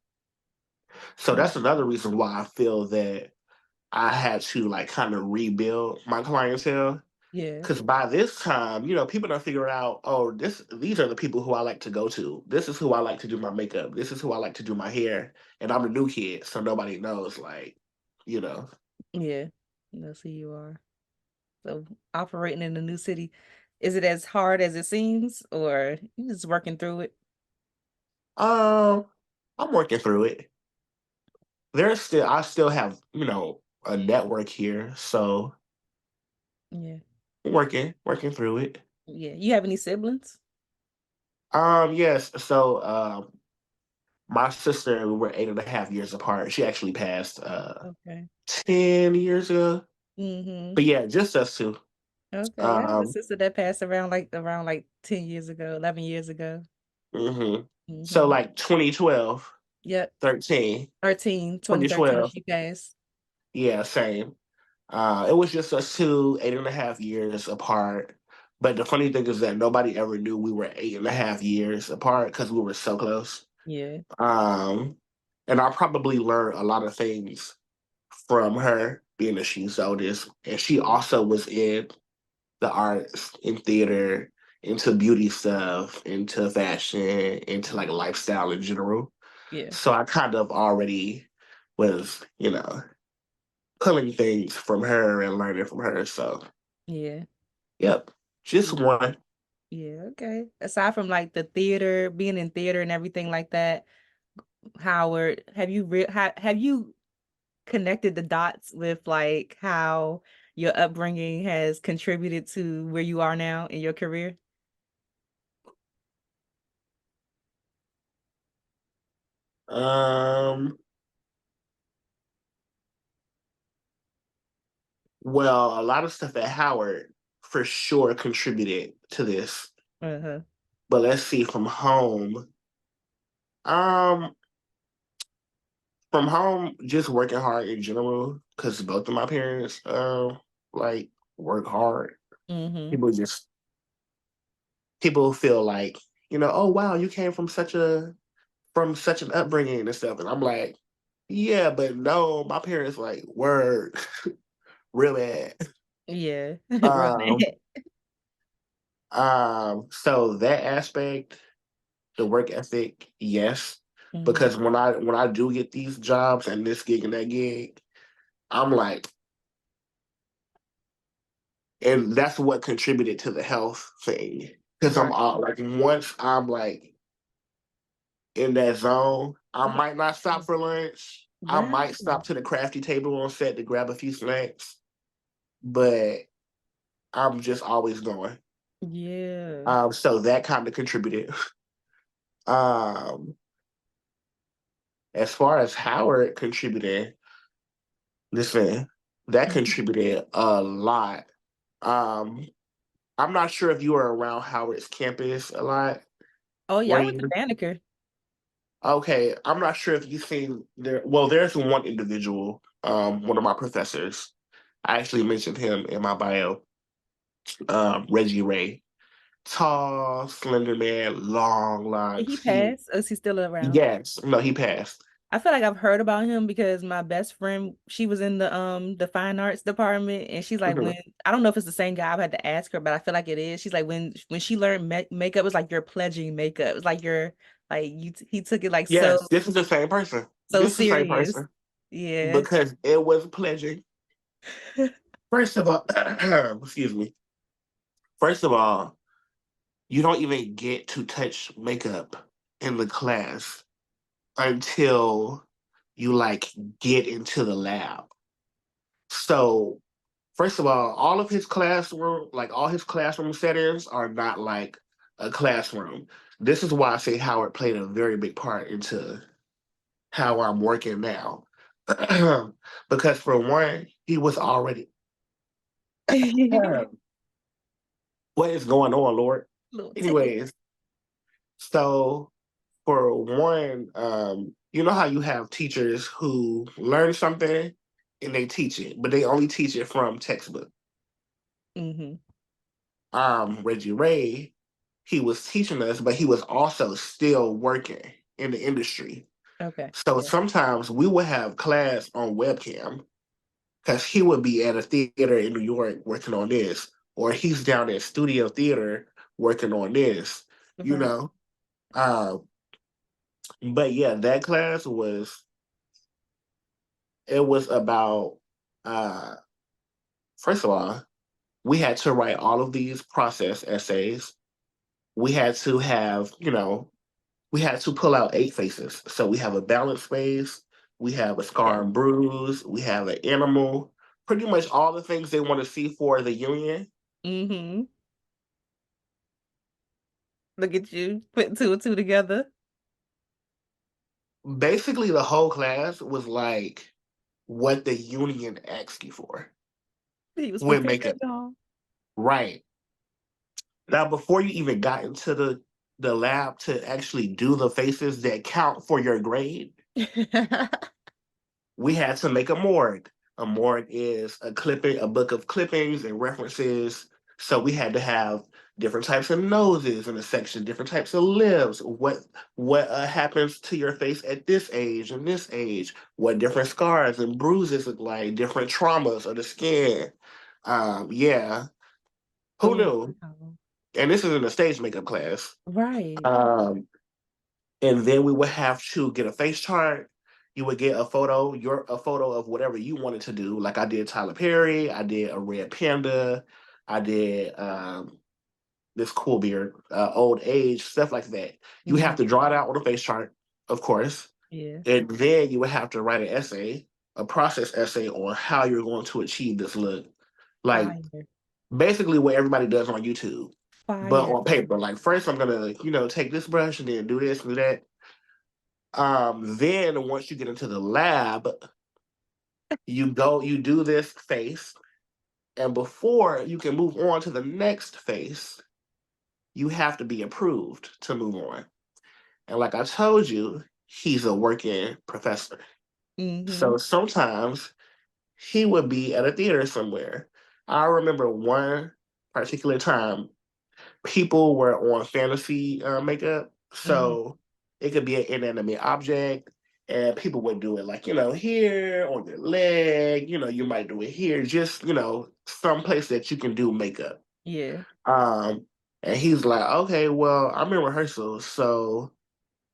So Mm. that's another reason why I feel that I had to like kind of rebuild my clientele. Yeah. Because by this time, people don't figure out, oh, these are the people who I like to go to. This is who I like to do my makeup. This is who I like to do my hair. And I'm the new kid, so nobody knows, like, you know. Yeah. That's who you are. So operating in a new city, is it as hard as it seems, or you just working through it? Um, I'm working through it. I still have, a network here, so Yeah. working through it. Yeah. You have any siblings? Yes. So, my sister, we were 8.5 years apart. She actually passed Okay. 10 years ago. Mm-hmm. But yeah, just us two. Okay. I have a Um, sister that passed around like 10 years ago, 11 years ago. hmm So Mm-hmm. like 2012, Yep. 13, 2013 2012. she passed. Yeah, same. It was just us two, 8.5 years apart. But the funny thing is that nobody ever knew we were 8.5 years apart because we were so close. Yeah. Um, and I probably learned a lot of things from her, being that she's oldest. And she Yeah. also was in the arts, in theater, into beauty stuff, into fashion, into like lifestyle in general. Yeah. So I kind of already was, pulling things from her and learning from her. So, Yeah. yep, just Yeah. one. Yeah. Okay. Aside from like the theater, being in theater and everything like that, Howard, have you connected the dots with like how your upbringing has contributed to where you are now in your career? Um, well, a lot of stuff at Howard, for sure contributed to this. Uh-huh. But let's see, from home. Um, from home, just working hard in general, because both of my parents like work hard. Mm-hmm. People just people feel like, oh wow, you came from such an upbringing and stuff. And I'm like, yeah, but no, my parents like word real bad. Yeah. Real Um, bad. so that aspect, the work ethic, yes. Mm-hmm. Because when I do get these jobs and this gig and that gig, I'm like, and that's what contributed to the health thing. Because I'm Right. all like, once I'm like in that zone, I Yeah. might not stop for lunch. I Right. might stop to the crafty table on set to grab a few snacks, but I'm just always going. Yeah. So that kind of contributed. Um, as far as Howard contributed, listen, that contributed a lot. Um, I'm not sure if you were around Howard's campus a lot. Oh yeah, Were I went to you? Banneker. Okay, I'm not sure if you've seen there. Well, there's one individual, one of my professors. I actually mentioned him in my bio. Reggie Ray, tall, slender man, long Did he locks. pass? Or is he still around? Yes, no, he passed. I feel like I've heard about him because my best friend, she was in the fine arts department, and she's like, when Mhm. I don't know if it's the same guy, I've had to ask her, but I feel like it is. She's like, when she learned makeup, it's like you're pledging makeup. It's like you're like he took it like Yes, this is the same person. so This is the same serious. person Yeah. because it was pledging. First of all, excuse me. First of all, you don't even get to touch makeup in the class until you like get into the lab. So, first of all of his classroom, like all his classroom settings are not like a classroom. This is why I say Howard played a very big part into how I'm working now. Because for one, he was already what is going on, Lord? Little tickle. Anyways, so for one, you know how you have teachers who learn something and they teach it, but they only teach it from textbook. Mm-hmm. Reggie Ray, he was teaching us, but he was also still working in the industry. Okay. So Yeah. sometimes we would have class on webcam because he would be at a theater in New York working on this, or he's down at Studio Theater working on this, you Right. know. Uh, but yeah, that class was about uh, first of all, we had to write all of these process essays. We had to have, we had to pull out 8 faces. So we have a balance face, we have a Yeah. scar and bruise, we have an animal, pretty much all the things they want to see for the union. Mm-hmm. Look at you putting two and two together. Basically, the whole class was like what the union asked you for He was with prepared, makeup. y'all. Right. Now, before you even got into the lab to actually do the faces that count for your grade, we had to make a morgue. A morgue is a book of clippings and references. So we had to have different types of noses in a section, different types of lips. What happens to your face at this age and this age? What different scars and bruises look like? Different traumas of the skin. Yeah, who Oh, knew? wow. And this is in a stage makeup class. Right. Um, and then we would have to get a face chart. You would get a photo of whatever you wanted to do. Like I did Tyler Perry, I did a red panda, I did this cool beard, old age, stuff like that. You Mm-hmm. have to draw it out on a face chart, of course, Yeah. and then you would have to write an essay, a process essay on how you're going to achieve this look. Like Fire. basically what everybody does on YouTube, but Fire. on paper. Like first I'm gonna, take this brush and then do this and do that. Then once you get into the lab, you do this face, And before you can move on to the next phase, you have to be approved to move on. And like I told you, he's a working professor. Mm-hmm. So sometimes he would be at a theater somewhere. I remember one particular time people were on fantasy makeup. Mm-hmm. So it could be an inanimate object, and people would do it like, here on your leg, you might do it here, just, some place that you can do makeup. Yeah. Um, and he's like, okay, well, I'm in rehearsal. So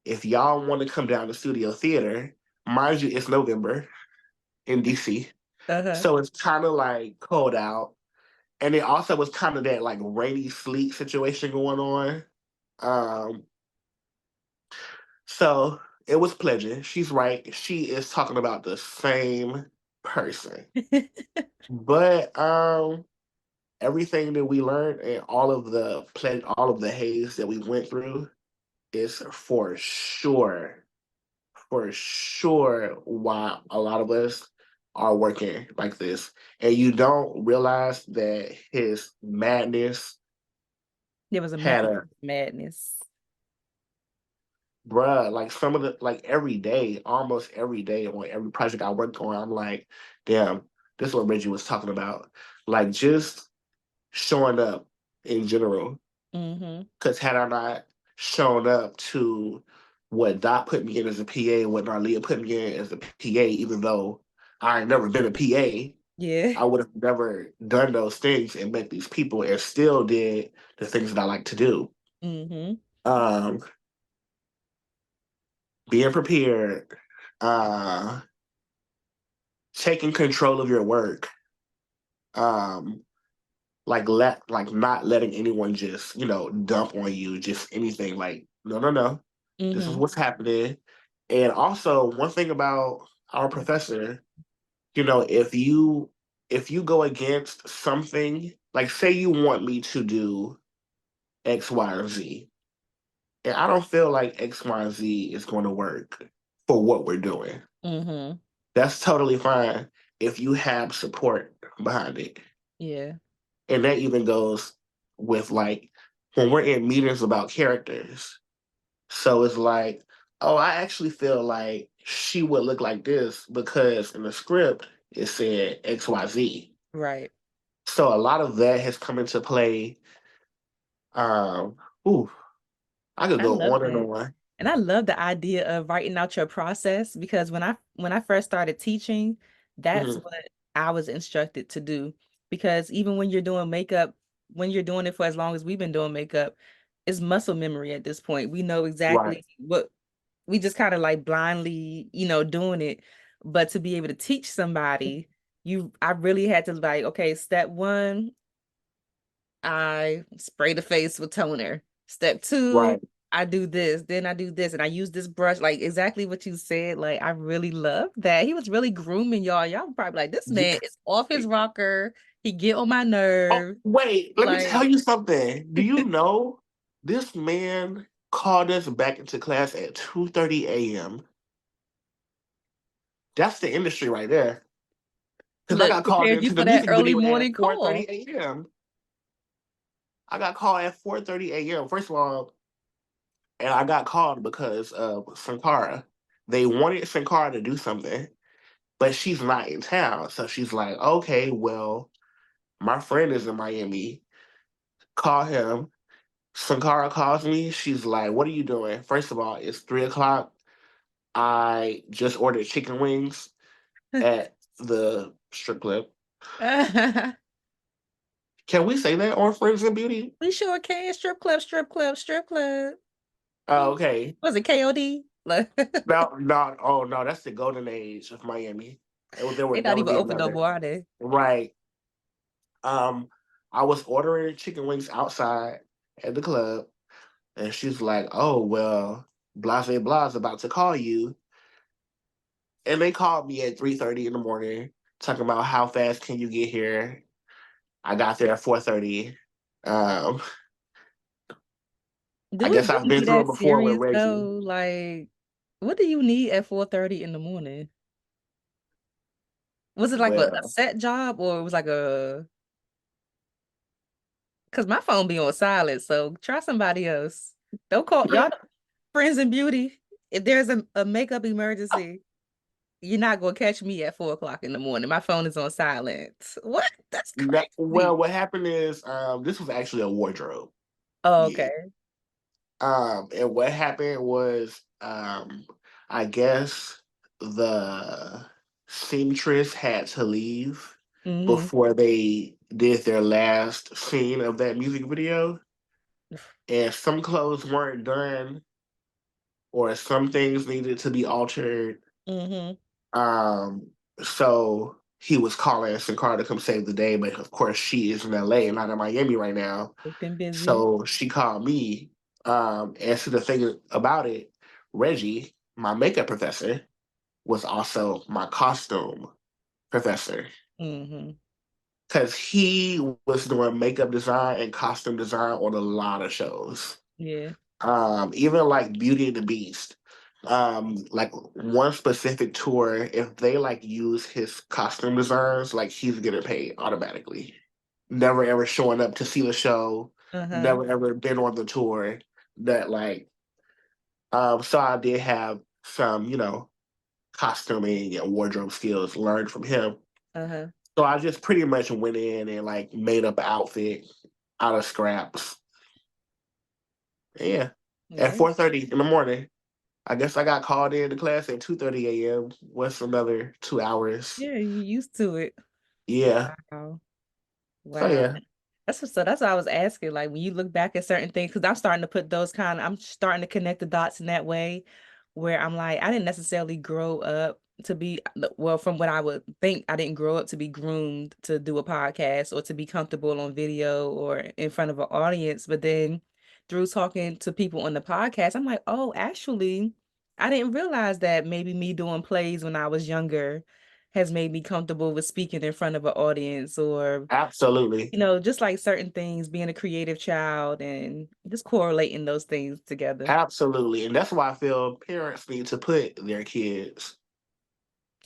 if y'all want to come down to Studio Theater, mind you, it's November in DC. Uh-huh. So it's kind of like cold out. And it also was kind of that like rainy sleet situation going on. Um, so it was pleasure. She's right. She is talking about the same person. But everything that we learned and all of the haze that we went through is for sure why a lot of us are working like this. And you don't realize that his madness There was a had method a to madness. bruh, like some of the like every day, almost every day on every project I worked on, I'm like, damn, this is what Reggie was talking about. Like just showing up in general. Mm-hmm. Because had I not shown up to what Dot put me in as a PA, what Narlia put me in as a PA, even though I had never been a PA, Yeah. I would have never done those things and met these people and still did the things that I like to do. Mm-hmm. Um, being prepared, uh, taking control of your work, um, like not letting anyone just dump on you just anything. Like no, this is Mm-hmm. what's happening. And also one thing about our professor, if you go against something, like say you want me to do X, Y, or Z, and I don't feel like X, Y, and Z is going to work for what we're doing, Mm-hmm. that's totally fine if you have support behind it. Yeah. And that even goes with like when we're in meetings about characters. So it's like, oh, I actually feel like she would look like this because in the script it said XYZ. Right. So a lot of that has come into play. Um, ooh, I could I go love on and that. on. And I love the idea of writing out your process because when I first started teaching, that's Mhm. what I was instructed to do. Because even when you're doing makeup, when you're doing it for as long as we've been doing makeup, it's muscle memory at this point. We know Right, exactly what we just kind of like blindly, doing it. But to be able to teach somebody, I really had to like, okay, step one, I spray the face with toner. Step two, right. I do this, then I do this, and I use this brush, like exactly what you said. Like, I really love that. He was really grooming y'all. Y'all were probably like, this man is off his rocker. He get on my Oh, nerve. wait, let me tell Like, you something. Do you know this man called us back into class at 2:30 a.m.? That's the industry right there. Because I look, got called prepared you into the for that music early video at morning 4:30 call. a.m. I got called at 4:30 a.m. First of all, and I got called because of Sankara. They wanted Sankara to do something, but she's not in town. So she's like, okay, well, my friend is in Miami. Call him. Sankara calls me. She's like, what are you doing? First of all, it's 3 o'clock. I just ordered chicken wings at the strip club. Can we say that on Friends and Beauty? We sure can. Strip club, strip club, strip club. Oh, okay. Was it KOD? Like, No, no, oh no, that's the golden age of Miami. There they would not never even be open no another. more, are they? Right. Um, I was ordering chicken wings outside at the club, and she's like, "Oh well, Blase Blas about to call you," and they called me at 3:30 in the morning, talking about how fast can you get here. I got there at 4:30. Um, I Do it guess I've really been be through it that before with serious Reggie. though? Like, what do you need at 4:30 in the morning? Was it like a Well, set job or it was like a Cause my phone be on silent, so try somebody else. Don't call y'all friends in beauty. If there's a makeup emergency, you're not gonna catch me at 4 o'clock in the morning. My phone is on silent. What? That's Well, crazy. what happened is this was actually a wardrobe. Oh, Yeah. okay. And what happened was I guess the seamstress had to leave Mm-hmm. before they did their last scene of that music video. And some clothes weren't done or some things needed to be altered. Mm-hmm. Um, so he was calling Sankara to come save the day, but of course she is in LA and not in Miami right now. They've been busy. So she called me. And so the thing about it, Reggie, my makeup professor, was also my costume professor Mm-hmm. because he was doing makeup design and costume design on a lot of shows. Yeah. Even like Beauty and the Beast. Like one specific tour, if they like use his costume designs, like he's getting paid automatically. Never ever showing up to see the show, Uh-huh. never ever been on the tour. That like so I did have some, costuming and wardrobe skills learned from him. Uh-huh. So I just pretty much went in and like made up an outfit out of scraps. Yeah. At Yeah. 4:30 in the morning. I guess I got called in to class at 2:30 a.m. What's another 2 hours? Yeah, you used to it. Yeah. Wow. So Wow. yeah. That's what I was asking. Like when you look back at certain things, because I'm starting to connect the dots in that way where I'm like, I didn't necessarily grow up to be well, from what I would think, I didn't grow up to be groomed to do a podcast or to be comfortable on video or in front of an audience. But then through talking to people on the podcast, I'm like, oh, actually, I didn't realize that maybe me doing plays when I was younger has made me comfortable with speaking in front of an audience or Absolutely. just like certain things, being a creative child and just correlating those things together Absolutely. And that's why I feel parents need to put their kids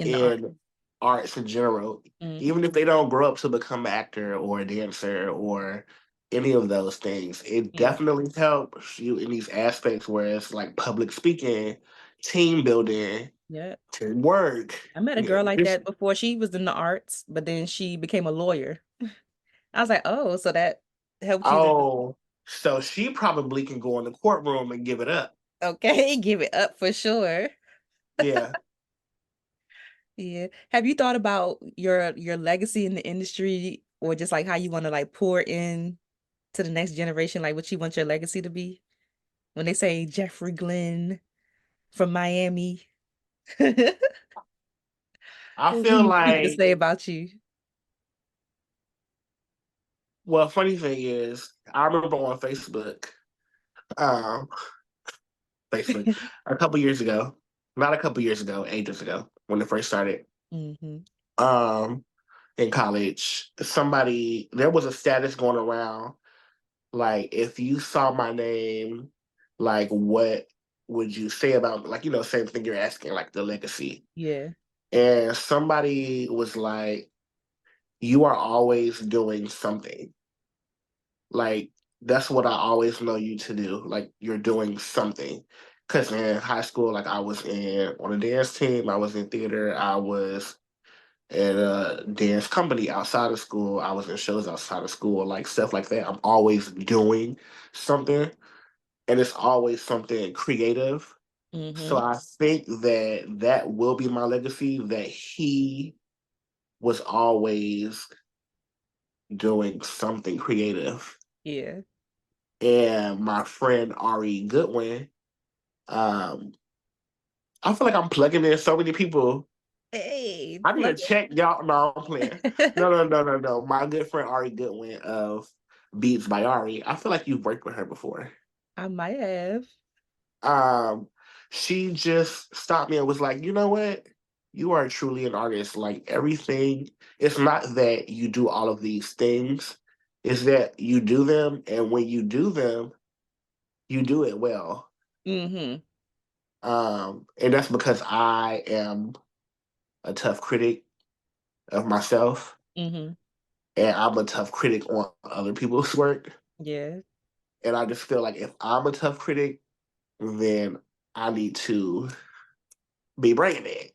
in the art. in arts in general. Hmm. Even if they don't grow up to become an actor or a dancer or any of those things, it Yeah. definitely helps you in these aspects where it's like public speaking, team building, Yeah. teamwork. I met a Yeah. girl like that before. She was in the arts, but then she became a lawyer. I was like, oh, so that helped you to, Oh, so she probably can go in the courtroom and give it up. okay, give it up for sure. Yeah, Yeah. Have you thought about your legacy in the industry or just like how you want to like pour in to the next generation, like what you want your legacy to be? When they say Jeffery Glenn from Miami. I What do feel you want people to like. say about you? Well, funny thing is, I remember on um, Facebook a couple years ago, not a couple years ago, ages ago, when it first started. Hmm. Um, in college, there was a status going around, like if you saw my name, like what would you say about, like, same thing you're asking, like the legacy. Yeah. And somebody was like, you are always doing something. Like, that's what I always know you to do. Like, you're doing something. Because in high school, like, I was on a dance team, I was in theater, I was at a dance company outside of school, I was in shows outside of school, like stuff like that. I'm always doing something, and it's always something creative. So Hmm. I think that will be my legacy, that he was always doing something creative. Yeah. And my friend Ari Goodwin, um, I feel like I'm plugging in so many people. Hey, I need to plug check y'all. No, I'm playing. it. No, no, no, no, no. My good friend Ari Goodwin of Beats by Ari. I feel like you've worked with her before. I might have. Um, she just stopped me and was like, you know what? You are truly an artist. Like everything, it's not that you do all of these things, it's that you do them, and when you do them, you do it well. Hmm. And that's because I am a tough critic of myself. Hmm. and I'm a tough critic on other people's work. Yeah. And I just feel like if I'm a tough critic, then I need to be bringing it.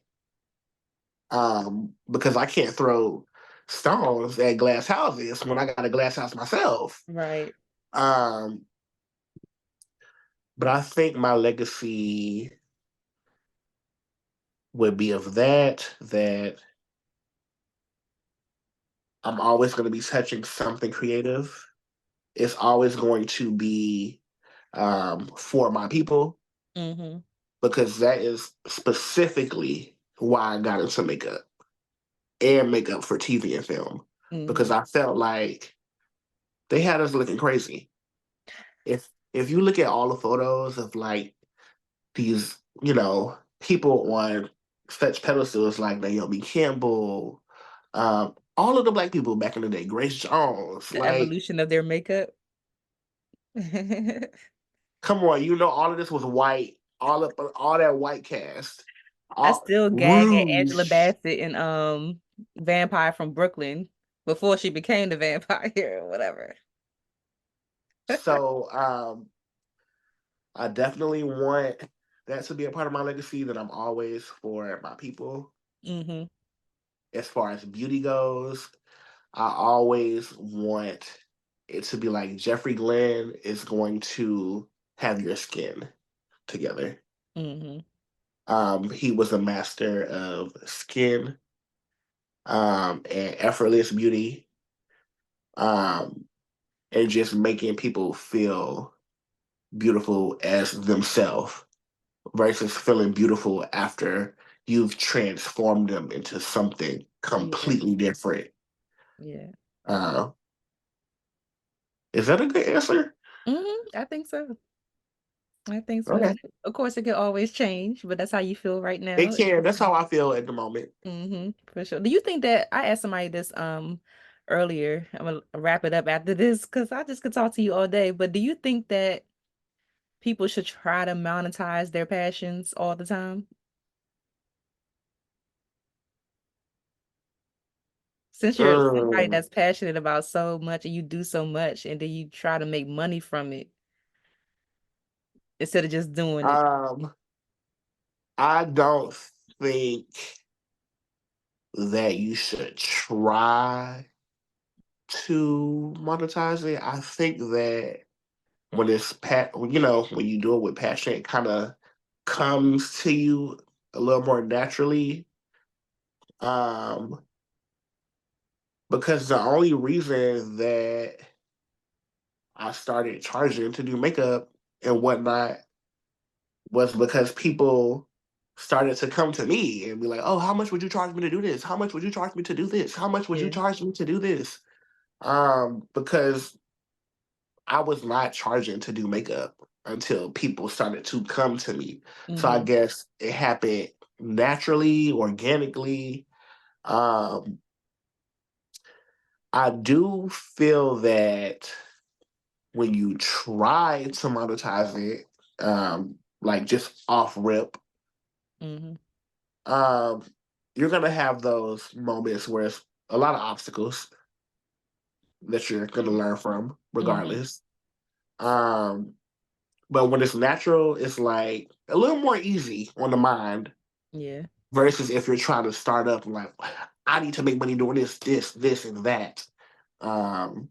Because I can't throw stones at glass houses when I got a glass house myself. Right. Um, but I think my legacy would be of that I'm always going to be touching something creative. It's always going to be for my people, Mm-hmm. because that is specifically why I got into makeup and makeup for TV and film, Mm-hmm. because I felt like they had us looking crazy. If you look at all the photos of like these, people on such pedestals like Naomi Campbell, all of the black people back in the day, Grace Jones, The like, evolution of their makeup. come on, all of this was white, all that white cast, I all still gag at Angela rouge. Bassett in Vampire from Brooklyn before she became the vampire or whatever. So I definitely want that to be a part of my legacy, that I'm always for my people. Mm-hmm. As far as beauty goes, I always want it to be like Jeffrey Glenn is going to have your skin together. Mm-hmm. He was a master of skin, and effortless beauty, um, and just making people feel beautiful as themselves versus feeling beautiful after you've transformed them into something Yeah. completely different. Yeah. Uh, is that a good answer? Mm-hmm. I think so. I think so. Okay. And of course, it can always change, but that's how you feel right It now. can. That's how I feel at the moment. Mm-hmm. For sure. Do you think that I asked somebody this earlier? I'm gonna wrap it up after this because I just could talk to you all day. But do you think that people should try to monetize their passions all the time? Since you're somebody Mm, that's passionate about so much and you do so much and then you try to make money from it instead of just doing it. um, I don't think that you should try to monetize it. I think that when you do it with passion, it kind of comes to you a little more naturally. Um, because the only reason that I started charging to do makeup and whatnot was because people started to come to me and be like, "Oh, how much would you charge me to do this? How much would you charge me to do this? How much would you Yeah. charge me to do this?" Because I was not charging to do makeup until people started to come to me. So I Mm-hmm. guess it happened naturally, organically. Um, I do feel that when you try to monetize it, like just off rip, Mm-hmm. um, you're gonna have those moments where it's a lot of obstacles that you're gonna learn from, Mm-hmm. regardless. Um, but when it's natural, it's like a little more easy on the mind Yeah. versus if you're trying to start up and like, I need to make money doing this, and that. Um,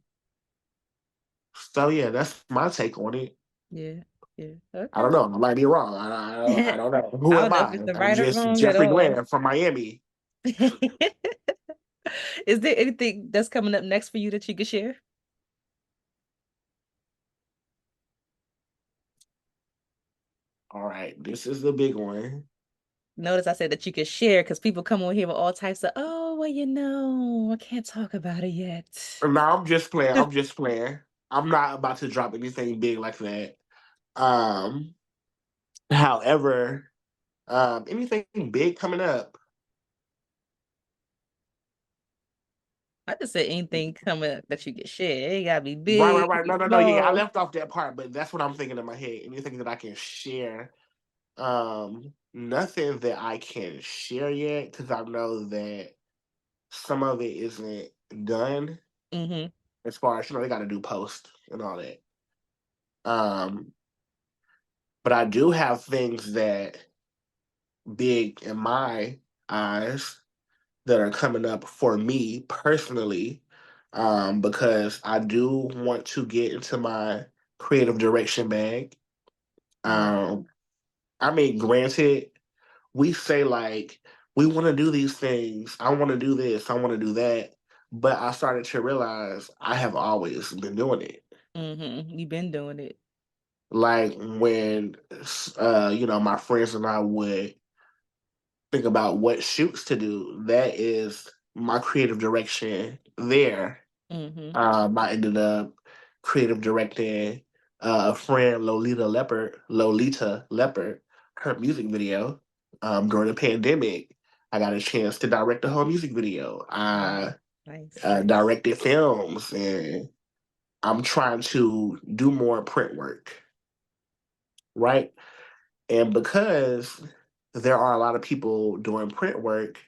so yeah, that's my take on it. Yeah. Yeah. I don't Okay. know. I might be wrong. I don't know. I Who don't am know if I? it's the I'm right or just wrong at Jeffrey all. Glenn from Miami. Is there anything that's coming up next for you that you can share? All right, this is the big one. Notice I said that you could share because people come on here with all types of, oh, well, I can't talk about it yet. No, I'm just playing. I'm just playing. I'm not about to drop anything big like that. Um, However, anything big coming up? I just said anything coming up that you can share. It ain't gotta be Right, big, right, it right. be No. Yeah, I small. left off that part, but that's what I'm thinking in my head. Anything that I can share. Nothing that I can share yet because I know that some of it isn't done. Mhm. as far as they got to do post and all that. Um, but I do have things that big in my eyes that are coming up for me personally, because I do want to get into my creative direction bag. Yeah. Um, I mean, granted, we say like we want to do these things. I want to do this. I want to do that. But I started to realize I have always been doing it. Mhm. You've been doing it. Like when, my friends and I would think about what shoots to do. That is my creative direction there. Mhm. I ended up creative directing a friend, Lolita Leopard, her music video. During the pandemic, I got a chance to direct the whole music video. I Nice. directed films, and I'm trying to do more print work, right? And because there are a lot of people doing print work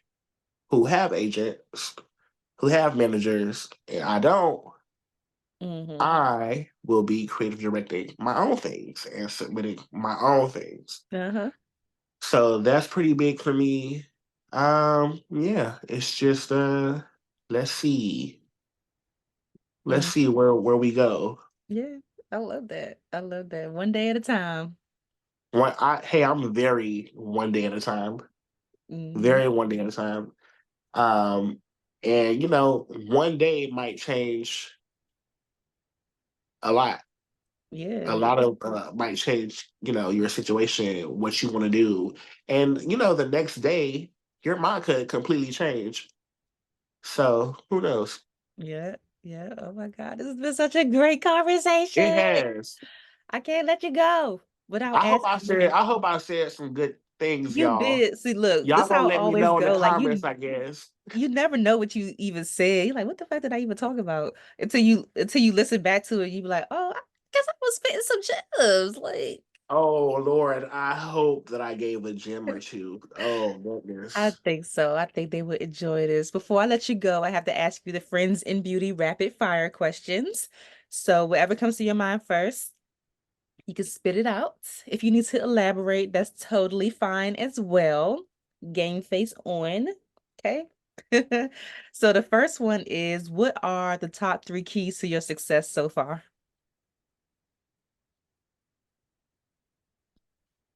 who have agents, who have managers, and I don't, Mhm. I will be creative directing my own things and submitting my own things. Uh-huh. So that's pretty big for me. Yeah, it's just let's see. Let's Mm. see where we go. Yeah. I love that. I love that. One day at a time. I'm very one day at a time. Mhm. Very one day at a time. Um, and one day might change a lot. A Yeah. lot of might change, your situation, what you want to do, and the next day your mind could completely change. So who knows? Yeah. Yeah. Oh my God. This has been such a great It conversation. has. I can't let you go without asking you. I hope I said some good things, You y'all. did. See, look, Y'all this gonna how it let me always know in the go. Like comments, I guess. you never know what you even said. You're like, what the fuck did I even talk about? Until you listen back to it, you be like, oh, I guess I was spitting some gems. Like Oh Lord, I hope that I gave a gem or two. Oh I goodness. think so. I think they would enjoy this. Before I let you go, I have to ask you the Friends in Beauty rapid fire questions. So whatever comes to your mind first, you can spit it out. If you need to elaborate, that's totally fine as well. Game face on. Okay. So the first one is, what are the top three keys to your success so far?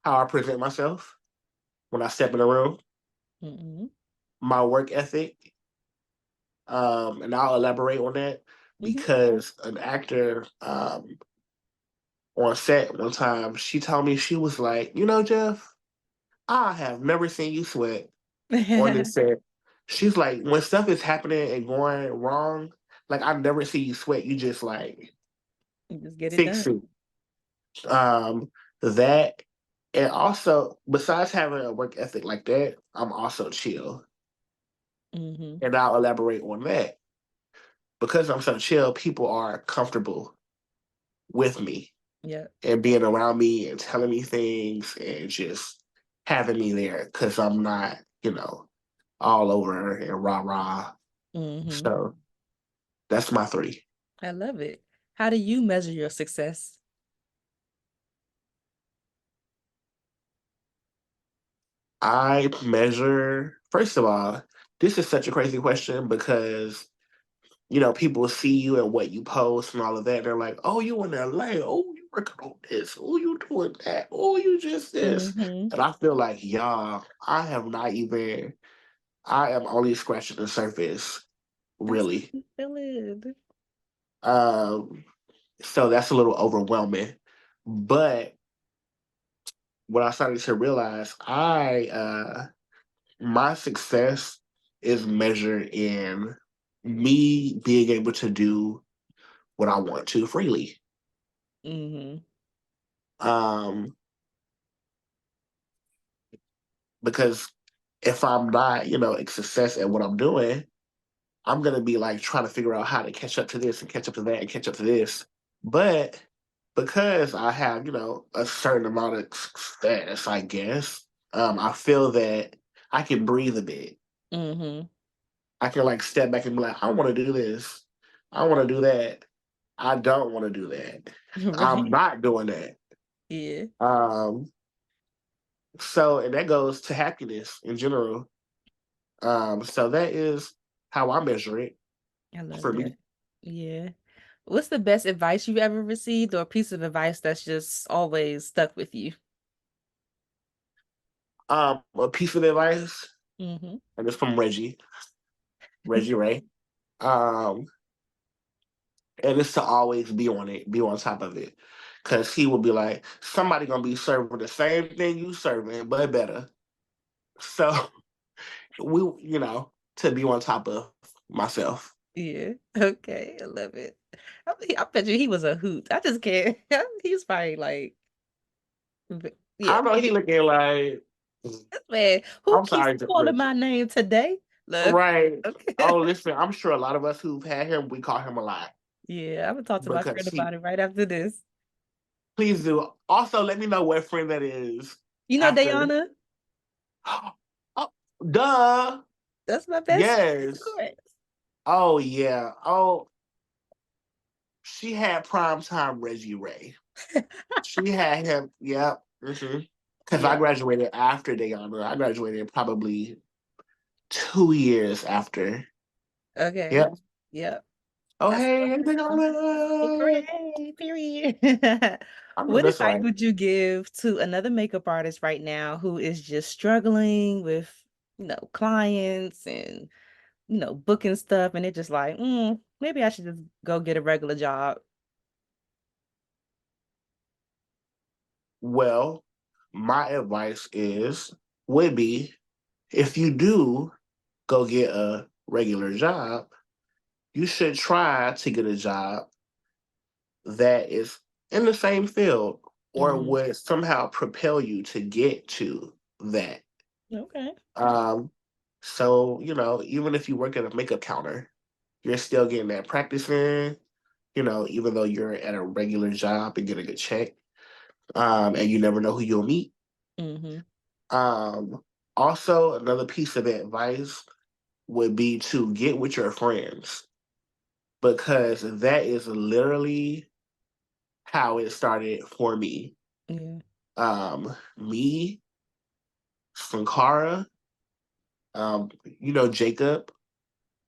How I present myself when I step in a room, Mm-hmm. my work ethic, and I'll elaborate on that Mm-hmm. because an actor on set one time, she told me, she was like, Jeff, I have never seen you sweat on this set. She's like, when stuff is happening and going wrong, like I never see you sweat. You just like You just get it fix done. it. Um, that and also besides having a work ethic like that, I'm also chill. Mm-hmm. And I'll elaborate on that. Because I'm so chill, people are comfortable with me Yeah. and being around me and telling me things and just having me there because I'm not, all over and rah rah. Mm-hmm. So that's my three. I love it. How do you measure your success? I measure, first of all, this is such a crazy question because, people see you and what you post and all of that. They're like, oh, you in LA. Oh, you working on this. Oh, you doing that. Oh, you just this. Mm-hmm. And I feel like, y'all, I am only scratching the surface, That's really. feeling. Um, so that's a little overwhelming. But what I started to realize, my success is measured in me being able to do what I want to freely. Mm-hmm. Um, because if I'm not, a success at what I'm doing, I'm gonna be like trying to figure out how to catch up to this and catch up to that and catch up to this. But because I have, a certain amount of success, I guess, I feel that I can breathe a bit. Mm-hmm. I can like step back and be like, I want to do this. I want to do that. I don't want to do that. I'm Right. not doing that. Yeah. Um, so and that goes to happiness in general. So that is how I measure it I love for that. me. Yeah. What's the best advice you've ever received or a piece of advice that's just always stuck with you? A piece of advice, Mm-hmm. and it's from Reggie Ray. Um, and it's to always be on it, be on top of it. Cause he will be like, somebody gonna be serving the same thing you serving, but better. So we, to be on top of myself. Yeah. Okay. I love it. I bet you he was a hoot. I just can't. He's probably like, yeah. I know he looking like, Man, who I'm keeps sorry, calling Jeffery. my name today? Look. Right. Okay. Oh, listen, I'm sure a lot of us who've had him, we call him a lot Yeah, I'm gonna talk to my friend because about it right after this. please do. Also, let me know what friend that is You know after. Dayana? Oh, duh. That's my best friend, of Yes. course. Oh, yeah. Oh, she had primetime Reggie Ray. She had him. Yep. Because I Yeah. graduated after Dayana. I graduated probably 2 years after. Okay. Yep. Yep. Oh, That's hey, Dayana. great. Period. I know What that's advice right. would you give to another makeup artist right now who is just struggling with, clients and, booking stuff, and they're just like, maybe I should just go get a regular job. Well, my advice would be if you do go get a regular job, you should try to get a job that is in the same field or Hmm. would somehow propel you to get to that. Okay. Um, so, even if you work at a makeup counter, you're still getting that practice in, even though you're at a regular job and getting a check, and you never know who you'll meet. Hmm. Um, Also, another piece of advice would be to get with your friends because that is literally how it started for me. Yeah. Me, Sankara, Jacob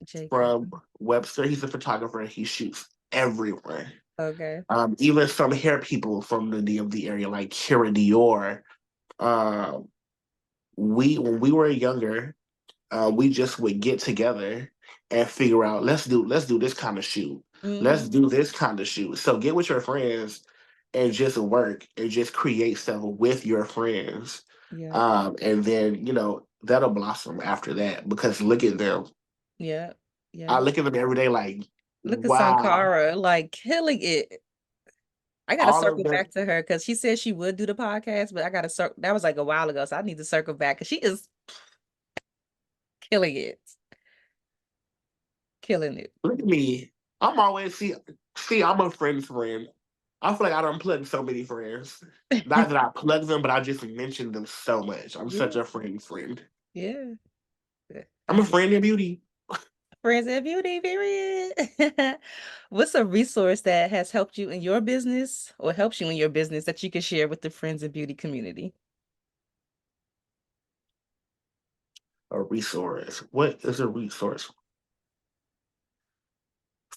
Jacob. from Webster. He's a photographer. He shoots everywhere. Okay. Even some hair people from the DMV area, like Kira Dior. Um, when we were younger, we just would get together and figure out let's do this kind of shoot. Let's Hmm. do this kind of shoot. So get with your friends and just work and just create stuff with your friends. Yeah. And then, that'll blossom after that because look at them. Yeah. I Yeah. look at them every day like, Look at wow, Sankara, like killing it. I gotta all of circle them. back to her because she said she would do the podcast, but I gotta circle. That was like a while ago, so I need to circle back because she is killing it, killing it. Look at me. I'm always see, I'm a friend's friend. I feel like I don't plug so many friends. Not that I plug them, but I just mention them so much. I'm such Yeah, a friend's friend. yeah. I'm I a get friend in beauty. friends and beauty, period. What's a resource that has helped you in your business or helps you in your business that you can share with the friends and beauty community? A resource. What is a resource?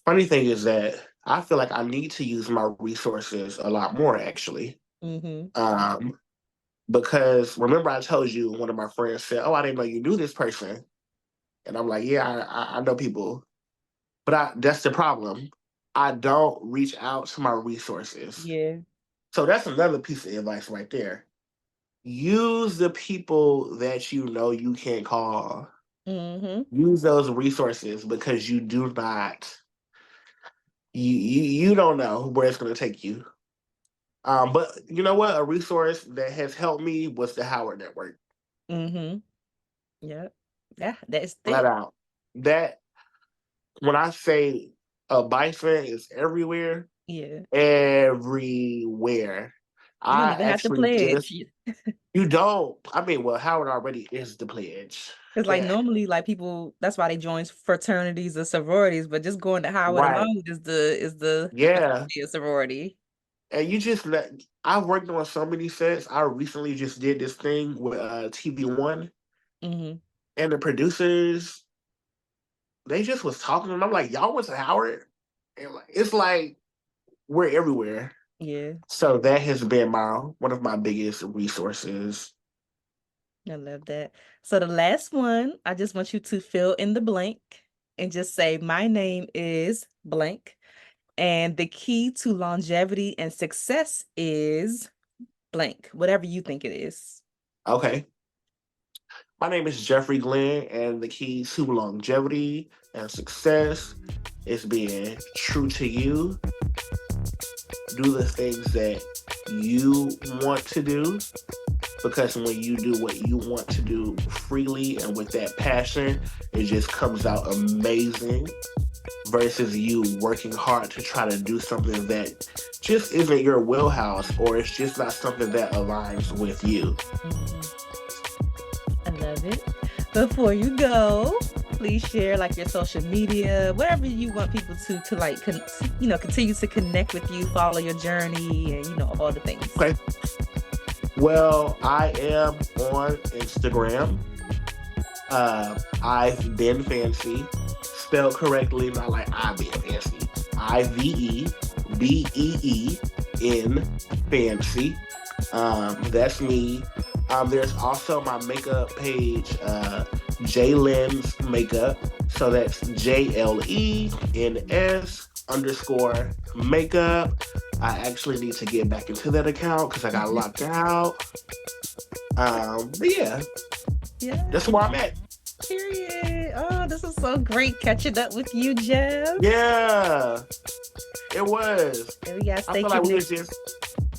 Funny thing is that I feel like I need to use my resources a lot more actually. Mm-hmm. Um, because remember I told you one of my friends said, "Oh, I didn't know you knew this person," and I'm like, "Yeah, I know people," but that's the problem. I don't reach out to my resources. Yeah. So that's another piece of advice right there. Use the people that you know you can call. Mm-hmm. Use those resources because you do not you don't know where it's going to take you. But you know what? A resource that has helped me was the Howard Network. Mm-hmm. Yeah. Yeah, that's Flat it. out. That when I say a bison is everywhere, Yeah. everywhere. You don't I even have to actually just pledge. You don't. I mean, well, Howard already is the pledge. It's like normally, like people, that's why they join fraternities or sororities, but just going to Howard Right. alone is the Yeah. sorority. And you just let. I've worked on so many sets. I recently just did this thing with TV1, Mm-hmm. and the producers, they just was talking, and I'm like, y'all went to Howard, and it's like we're everywhere. Yeah, So that has been one of my biggest resources. I love that. So the last one, I just want you to fill in the blank and just say, my name is blank. And the key to longevity and success is blank, whatever you think it is. Okay. My name is Jeffery Glenn, and the key to longevity and success is being true to you. Do the things that you want to do, because when you do what you want to do freely and with that passion, it just comes out amazing, versus you working hard to try to do something that just isn't your wheelhouse, or it's just not something that aligns with you. I love it. Before you go, please share like your social media, whatever you want people to like, continue to connect with you, follow your journey, and all the things. Okay. Well, I am on Instagram. I've been fancy, spelled correctly, not like I've been fancy. IVEBEEN fancy. That's me. There's also my makeup page, JLens Makeup. So that's JLENS_makeup. I actually need to get back into that account because I got locked out. But yeah, that's where I'm at. Period. Oh, this is so great catching up with you, Jeff. Yeah, it was. And we gotta I stay feel like we were connected. just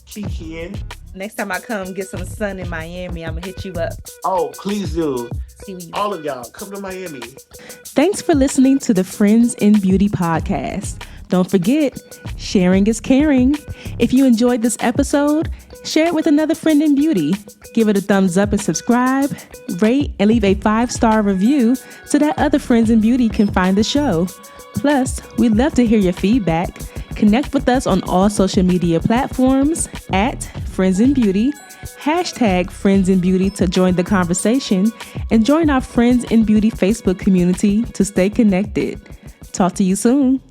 kikiing. Next time I come get some sun in Miami, I'm gonna hit you up. Oh, please do. See what you All of y'all, come to Miami. Thanks for listening to the Friends in Beauty podcast. Don't forget, sharing is caring. If you enjoyed this episode, share it with another friend in beauty. Give it a thumbs up and subscribe, rate, and leave a 5-star review so that other friends in beauty can find the show. Plus, we'd love to hear your feedback. Connect with us on all social media platforms at Friends in Beauty, #Friends in Beauty to join the conversation, and join our Friends in Beauty Facebook community to stay connected. Talk to you soon.